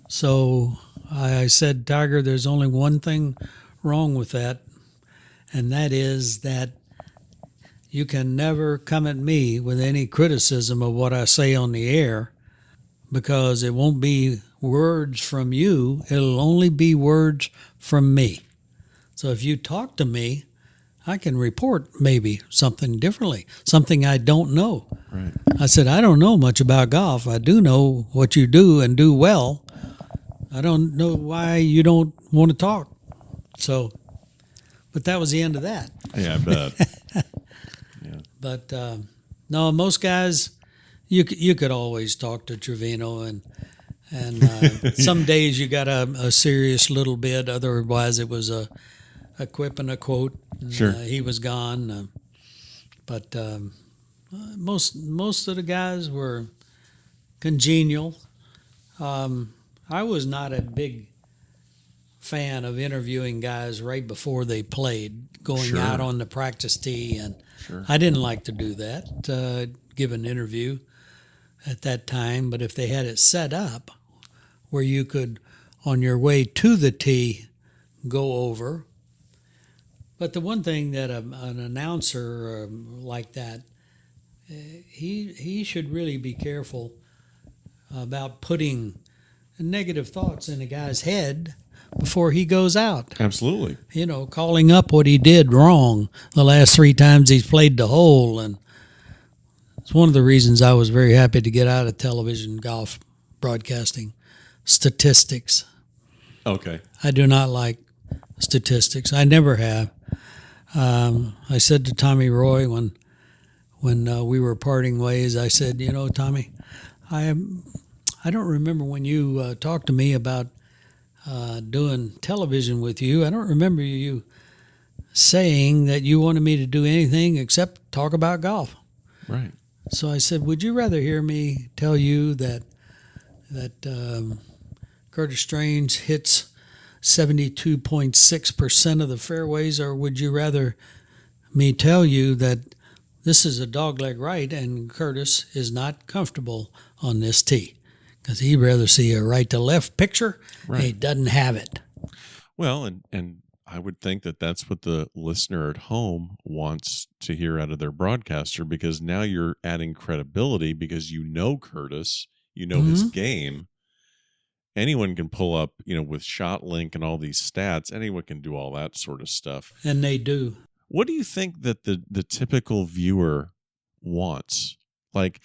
S3: So I said, Tiger, there's only one thing wrong with that, and that is that you can never come at me with any criticism of what I say on the air, because it won't be words from you. It'll only be words from me. So if you talk to me, I can report maybe something differently, something I don't know.
S2: Right.
S3: I said, I don't know much about golf. I do know what you do and do well. I don't know why you don't want to talk. So, but that was the end of that.
S2: Yeah, I bet. Yeah.
S3: But no, most guys, you could always talk to Trevino, and some days you got a serious little bit. Otherwise, it was a quip and a quote. And,
S2: sure.
S3: He was gone. But most of the guys were congenial. I was not a big fan of interviewing guys right before they played, going out on the practice tee, and I didn't like to do that, give an interview at that time. But if they had it set up where you could, on your way to the tee, go over. But the one thing that an announcer like that, he should really be careful about putting negative thoughts in a guy's head before he goes out.
S2: Absolutely.
S3: Calling up what he did wrong the last 3 times he's played the hole. And it's one of the reasons I was very happy to get out of television golf broadcasting. Statistics.
S2: Okay.
S3: I do not like statistics. I never have. I said to Tommy Roy when we were parting ways, I said, Tommy, I don't remember when you talked to me about doing television with you. I don't remember you saying that you wanted me to do anything except talk about golf.
S2: Right.
S3: So I said, would you rather hear me tell you that Curtis Strange hits 72.6% of the fairways, or would you rather me tell you that this is a dogleg right and Curtis is not comfortable on this tee? Because he'd rather see a right to left picture. Right. He doesn't have it.
S2: Well, and I would think that that's what the listener at home wants to hear out of their broadcaster, because now you're adding credibility because you know Curtis, you know his game. Anyone can pull up, with ShotLink and all these stats. Anyone can do all that sort of stuff.
S3: And they do.
S2: What do you think that the typical viewer wants? Like,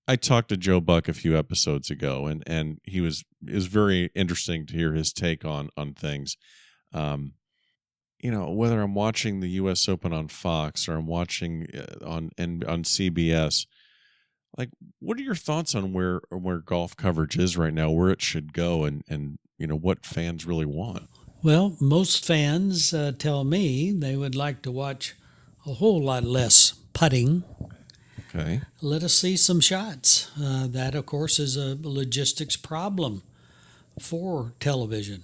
S2: I talked to Joe Buck a few episodes ago, and it was very interesting to hear his take on things. Whether I'm watching the U.S. Open on Fox or I'm watching on CBS, like, what are your thoughts on where golf coverage is right now, where it should go, and what fans really want?
S3: Well, most fans tell me they would like to watch a whole lot less putting.
S2: Okay.
S3: Let us see some shots. That, of course, is a logistics problem for television.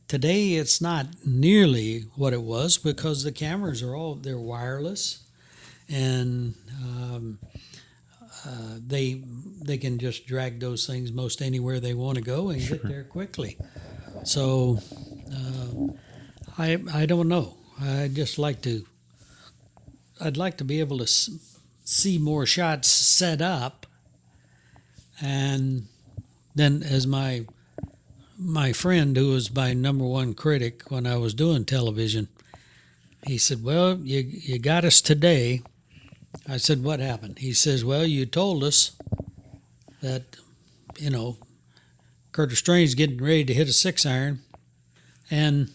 S3: Today, it's not nearly what it was because the cameras they're wireless, and they can just drag those things most anywhere they want to go and get there quickly. So I don't know. I'd like to be able to see more shots set up, and then as my friend, who was my number one critic when I was doing television, he said, "Well, you got us today." I said, "What happened?" He says, "Well, you told us that, Curtis Strange's getting ready to hit a 6-iron, and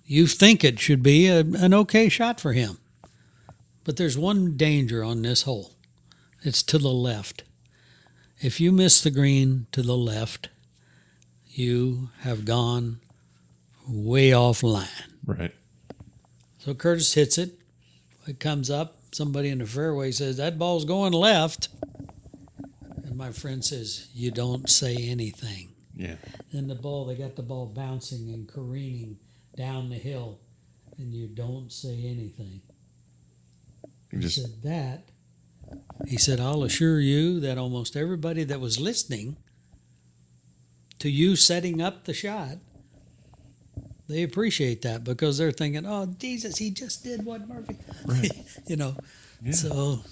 S3: you think it should be an okay shot for him. But there's one danger on this hole. It's to the left. If you miss the green to the left, you have gone way offline."
S2: Right.
S3: So Curtis hits it. It comes up. Somebody in the fairway says, "That ball's going left." And my friend says, "You don't say anything."
S2: Yeah.
S3: Then they got the ball bouncing and careening down the hill, and you don't say anything. He said, "I'll assure you that almost everybody that was listening to you setting up the shot, they appreciate that, because they're thinking, 'Oh, Jesus, he just did what Murphy,'
S2: Right.
S3: Yeah. So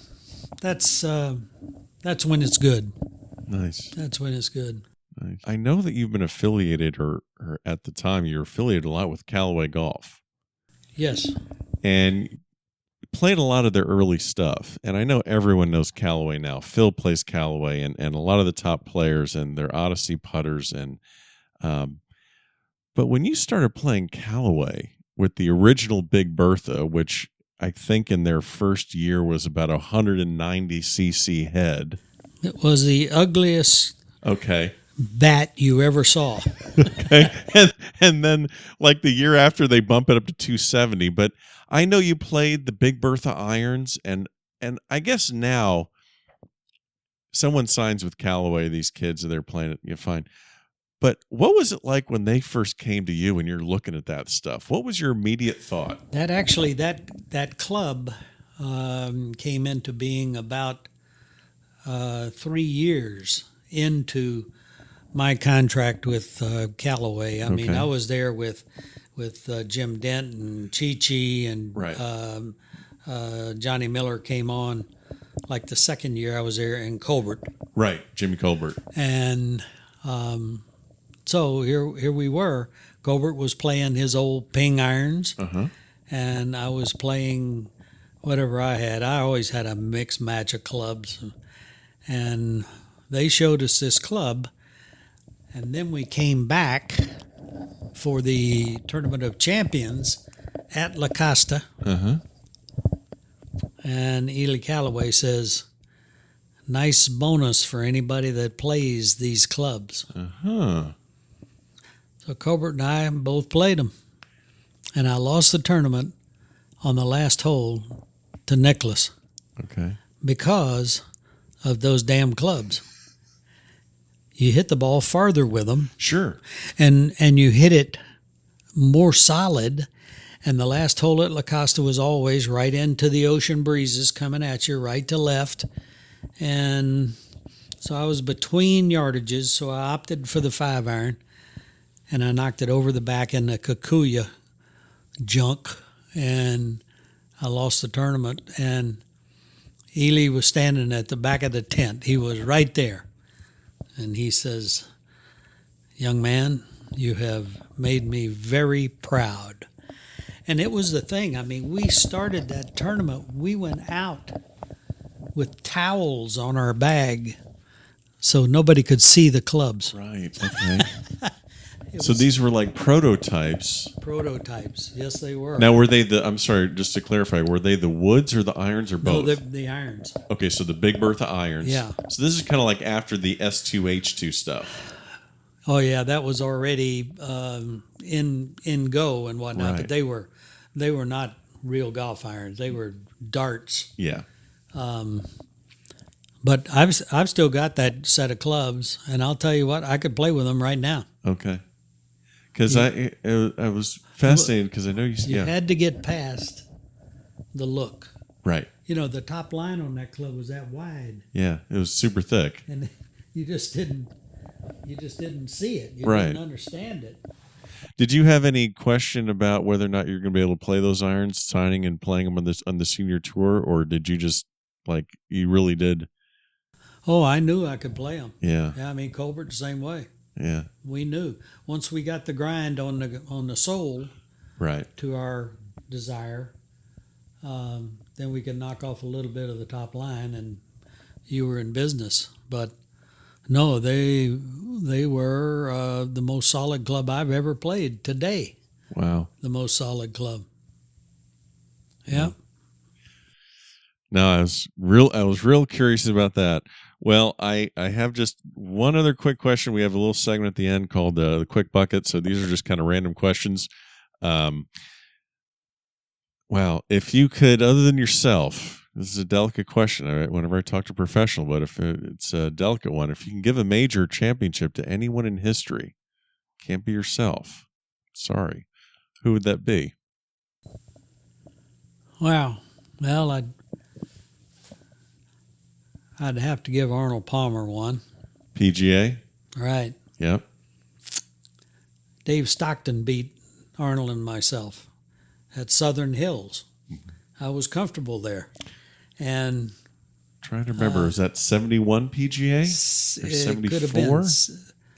S3: that's when it's good.
S2: Nice.
S3: That's when it's good.
S2: Nice. I know that you've been affiliated, or at the time you were affiliated a lot with Callaway Golf.
S3: Yes.
S2: And played a lot of their early stuff. And I know everyone knows Callaway now. Phil plays Callaway, and a lot of the top players and their Odyssey putters. And but when you started playing Callaway with the original Big Bertha, which I think in their first year was about 190 cc head.
S3: It was the ugliest bat you ever saw.
S2: Okay. And then like the year after they bump it up to 270. But I know you played the Big Bertha irons, and I guess now someone signs with Callaway, these kids, and they're playing it, you're fine. But what was it like when they first came to you and you're looking at that stuff? What was your immediate thought?
S3: That club came into being about 3 years into my contract with Callaway. I mean, I was there with Jim Dent and Chi-Chi, and Johnny Miller came on like the second year I was there, and Colbert.
S2: Right, Jimmy Colbert.
S3: And so here we were. Colbert was playing his old ping irons, and I was playing whatever I had. I always had a mixed match of clubs, and they showed us this club, and then we came back for the Tournament of Champions at La Costa, and Ely Callaway says, "Nice bonus for anybody that plays these clubs." So Colbert and I both played them, and I lost the tournament on the last hole to Nicholas. Because of those damn clubs. You hit the ball farther with them.
S2: Sure.
S3: And you hit it more solid. And the last hole at La Costa was always right into the ocean breezes coming at you, right to left. And so I was between yardages, so I opted for the 5-iron. And I knocked it over the back in the Kikuya junk. And I lost the tournament. And Ely was standing at the back of the tent. He was right there. And he says, "Young man, you have made me very proud." And it was the thing. I mean, we started that tournament. We went out with towels on our bag so nobody could see the clubs.
S2: Right. Okay. So these were like prototypes.
S3: Prototypes. Yes, they were.
S2: Now, were they I'm sorry, just to clarify, were they the woods or the irons or both?
S3: No, the irons.
S2: Okay, so the Big Bertha irons.
S3: Yeah.
S2: So this is kind of like after the S2H2 stuff.
S3: Oh, yeah, that was already in go and whatnot, but they were not real golf irons. They were darts.
S2: Yeah.
S3: But I've still got that set of clubs, and I'll tell you what, I could play with them right now.
S2: Okay. Because I was fascinated because I know you
S3: had to get past the look.
S2: Right.
S3: the top line on that club was that wide,
S2: Yeah, it was super thick.
S3: and you just didn't see it. You
S2: Right.
S3: didn't understand it.
S2: Did you have any question about whether or not you're going to be able to play those irons, signing and playing them on the senior tour, or did you just you really did?
S3: Oh, I knew I could play them.
S2: Yeah.
S3: Yeah, I mean Colbert the same way.
S2: Yeah.
S3: We knew once we got the grind on the sole
S2: Right.
S3: to our desire, then we could knock off a little bit of the top line, and you were in business. But no, they were the most solid club I've ever played today.
S2: Wow.
S3: The most solid club. Yeah.
S2: No, I was real curious about that. Well, I have just one other quick question. We have a little segment at the end called the Quick Bucket. So these are just kind of random questions. Well, if you could, other than yourself, this is a delicate question. All right, whenever I talk to a professional, but if it's a delicate one, if you can give a major championship to anyone in history, can't be yourself. Sorry, who would that be?
S3: Wow. Well, I'd have to give Arnold Palmer one.
S2: PGA.
S3: Right.
S2: Yep.
S3: Dave Stockton beat Arnold and myself at Southern Hills. I was comfortable there. And
S2: Trying to remember, was that 71 PGA or 74?
S3: It could have been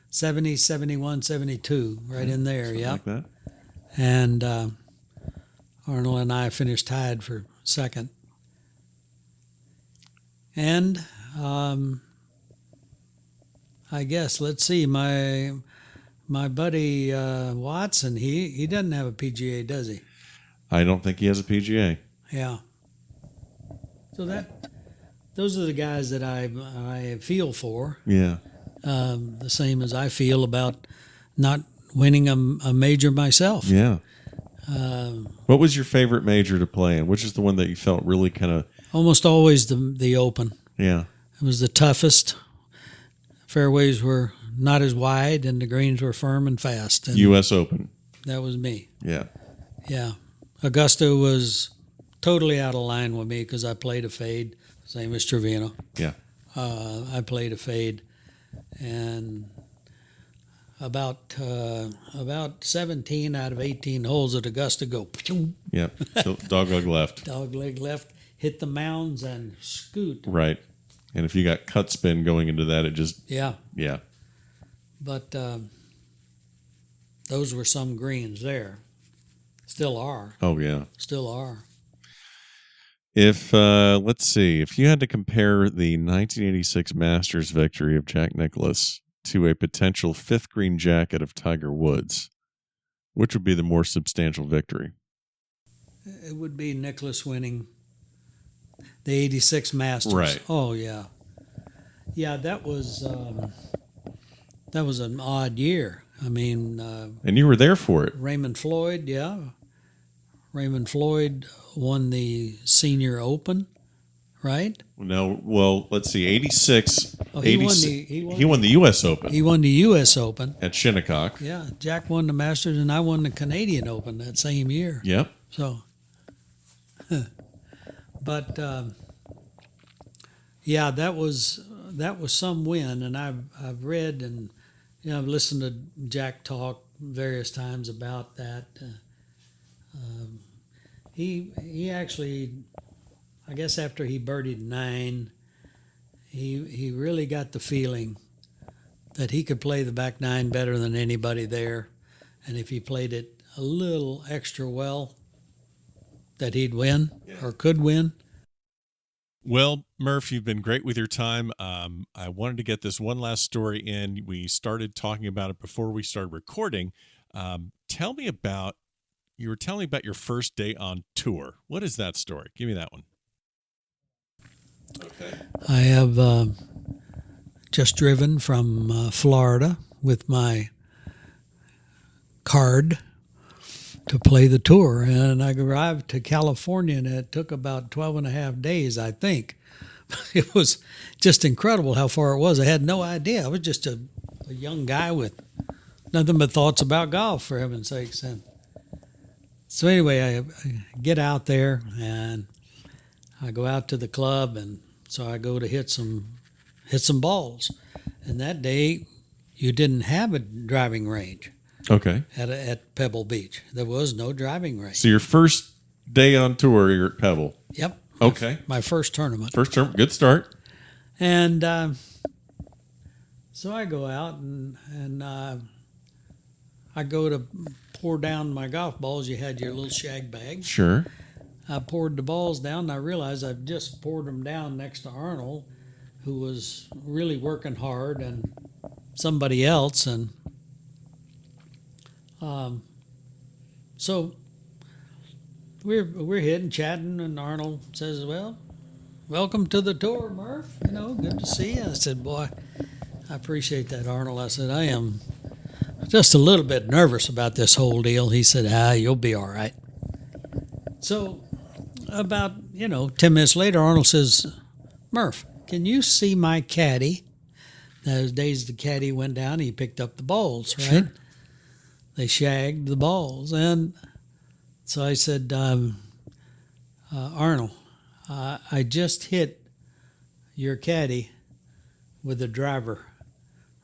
S3: 70, 71, 72, right in there.
S2: Something
S3: Yeah.
S2: like that.
S3: And Arnold and I finished tied for second. And I guess, let's see, my buddy Watson, he doesn't have a PGA, does he?
S2: I don't think he has a PGA.
S3: Yeah. So those are the guys that I feel for.
S2: Yeah.
S3: The same as I feel about not winning a major myself.
S2: Yeah. What was your favorite major to play in? Which is the one that you felt really kind of...
S3: Almost always the Open.
S2: Yeah.
S3: It was the toughest. Fairways were not as wide, and the greens were firm and fast. And
S2: U.S. Open.
S3: that was me.
S2: Yeah.
S3: Yeah. Augusta was totally out of line with me because I played a fade, same as Trevino.
S2: Yeah.
S3: I played a fade, and about 17 out of 18 holes at Augusta go.
S2: Yeah. So dogleg left.
S3: Dogleg left, hit the mounds and scoot.
S2: Right. And if you got cut spin going into that, it just...
S3: Yeah.
S2: Yeah.
S3: But those were some greens there. Still are.
S2: Oh, yeah.
S3: Still are.
S2: If, let's see, if you had to compare the 1986 Masters victory of Jack Nicklaus to a potential fifth green jacket of Tiger Woods, which would be the more substantial victory?
S3: It would be Nicklaus winning the 86 Masters.
S2: Right.
S3: Oh, yeah. Yeah, that was an odd year. I mean...
S2: and you were there for it.
S3: Raymond Floyd, yeah. Raymond Floyd won the Senior Open, right?
S2: No, well, let's see, 86.
S3: Oh,
S2: 86 he won the U.S. Open.
S3: He won the U.S. Open.
S2: At Shinnecock.
S3: Yeah, Jack won the Masters, and I won the Canadian Open that same year.
S2: Yep.
S3: So, but yeah, that was some win, and I've read and I've listened to Jack talk various times about that. He actually, I guess after he birdied 9, he really got the feeling that he could play the back 9 better than anybody there, and if he played it a little extra well, that he'd win or could win.
S2: Well, Murph, you've been great with your time. I wanted to get this one last story in. We started talking about it before we started recording. You were telling me about your first day on tour. What is that story? Give me that one. Okay.
S3: I have just driven from Florida with my card to play the tour, and I arrived to California, and it took about 12 and a half days, I think. It was just incredible how far it was. I had no idea. I was just a young guy with nothing but thoughts about golf, for heaven's sakes. And so anyway, I get out there, and I go out to the club, and so I go to hit some balls. And that day, you didn't have a driving range.
S2: Okay.
S3: At Pebble Beach, there was no driving range.
S2: So your first day on tour, you're at Pebble.
S3: Yep.
S2: Okay.
S3: My first tournament.
S2: Good start.
S3: And so I go out and I go to pour down my golf balls. You had your little shag bag.
S2: Sure.
S3: I poured the balls down, and I realized I've just poured them down next to Arnold, who was really working hard, and somebody else. And so we're hitting, chatting, and Arnold says, "Well, welcome to the tour, Murph. Good to see you." I said, "Boy, I appreciate that, Arnold." I said, "I am just a little bit nervous about this whole deal." He said, "You'll be all right." So about, 10 minutes later, Arnold says, "Murph, can you see my caddy?" Those days the caddy went down, he picked up the balls, right? Sure. They shagged the balls. And so I said, "Arnold, I just hit your caddy with a driver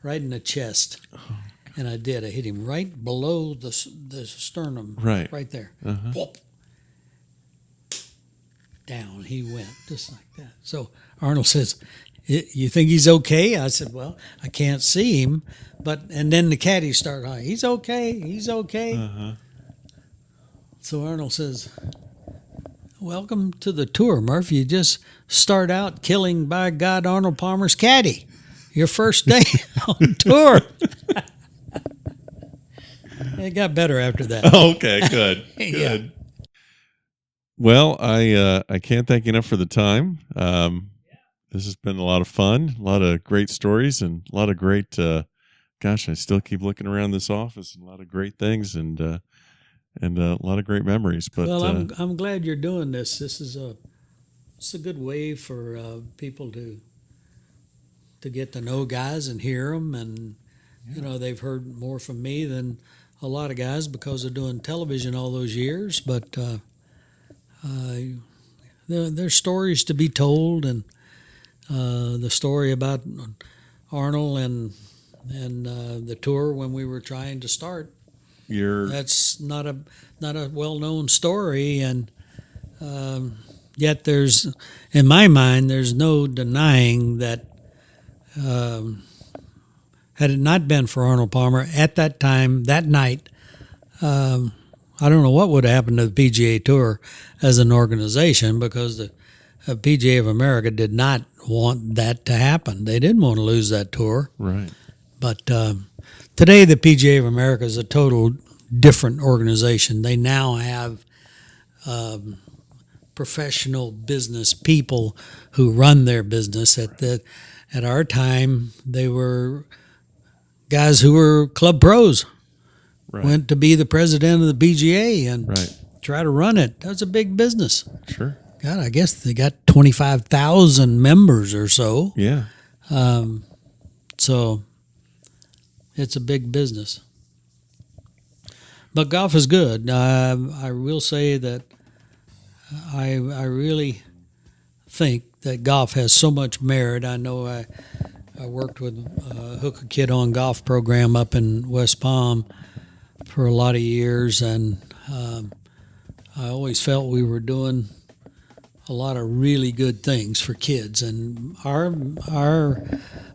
S3: right in the chest." Oh, and I did. I hit him right below the sternum, right there. Uh-huh. Whoop. Down he went, just like that. So Arnold says, "You think he's okay?" I said, "Well, I can't see him." And then the caddy started, "He's okay, he's okay." Uh-huh. So Arnold says, "Welcome to the tour, Murph. You just start out killing, by God, Arnold Palmer's caddy. Your first day on tour." It got better after that.
S2: Okay, good.
S3: Yeah.
S2: Good. Well, I can't thank you enough for the time. This has been a lot of fun, a lot of great stories, and a lot of great. Gosh, I still keep looking around this office, and a lot of great things, and a lot of great memories. But
S3: I'm glad you're doing this. It's a good way for people to get to know guys and hear them, and they've heard more from me than a lot of guys because of doing television all those years. But there's stories to be told, and the story about Arnold and the tour when we were trying to start. That's not a well-known story, and yet in my mind, there's no denying that had it not been for Arnold Palmer at that time, that night, I don't know what would have happened to the PGA Tour as an organization, because the PGA of America did not want that to happen. They didn't want to lose that tour.
S2: Right.
S3: But today, the PGA of America is a total different organization. They now have professional business people who run their business. At our time, they were guys who were club pros. Right. Went to be the president of the PGA and try to run it. That's a big business.
S2: Sure.
S3: God, I guess they got 25,000 members or so.
S2: Yeah.
S3: So it's a big business. But golf is good. I will say that I really think that golf has so much merit. I know I worked with Hook a Kid on Golf program up in West Palm for a lot of years, and I always felt we were doing a lot of really good things for kids. And our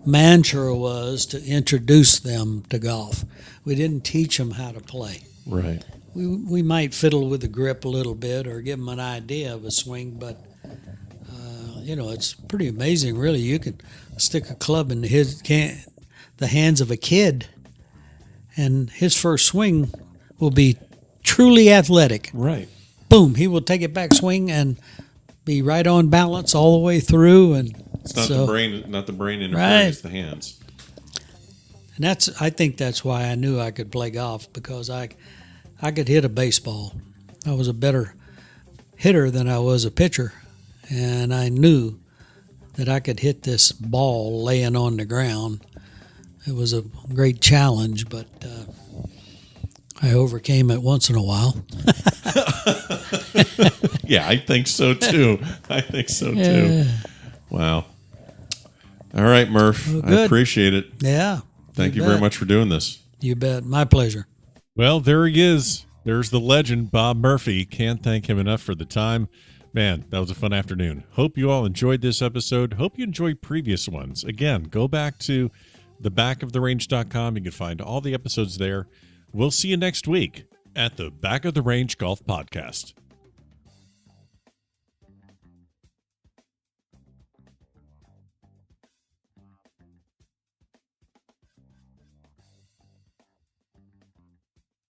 S3: mantra was to introduce them to golf. We didn't teach them how to play.
S2: Right.
S3: We might fiddle with the grip a little bit or give them an idea of a swing, but it's pretty amazing, really. You can stick a club in the hands of a kid, and his first swing will be truly athletic.
S2: Right.
S3: Boom, he will take it back swing and be right on balance all the way through. And
S2: it's not the brain interfering, right. It's the hands.
S3: And I think that's why I knew I could play golf, because I could hit a baseball. I was a better hitter than I was a pitcher, and I knew that I could hit this ball laying on the ground. It was a great challenge, but I overcame it once in a while.
S2: Yeah, I think so too. Wow. All right, Murph.
S3: Well,
S2: I
S3: good.
S2: appreciate it.
S3: Yeah.
S2: Thank you very much for doing this.
S3: You bet. My pleasure.
S2: Well, there he is. There's the legend, Bob Murphy. Can't thank him enough for the time. Man, that was a fun afternoon. Hope you all enjoyed this episode. Hope you enjoyed previous ones. Again, go back to thebackoftherange.com. You can find all the episodes there. We'll see you next week at the Back of the Range Golf Podcast.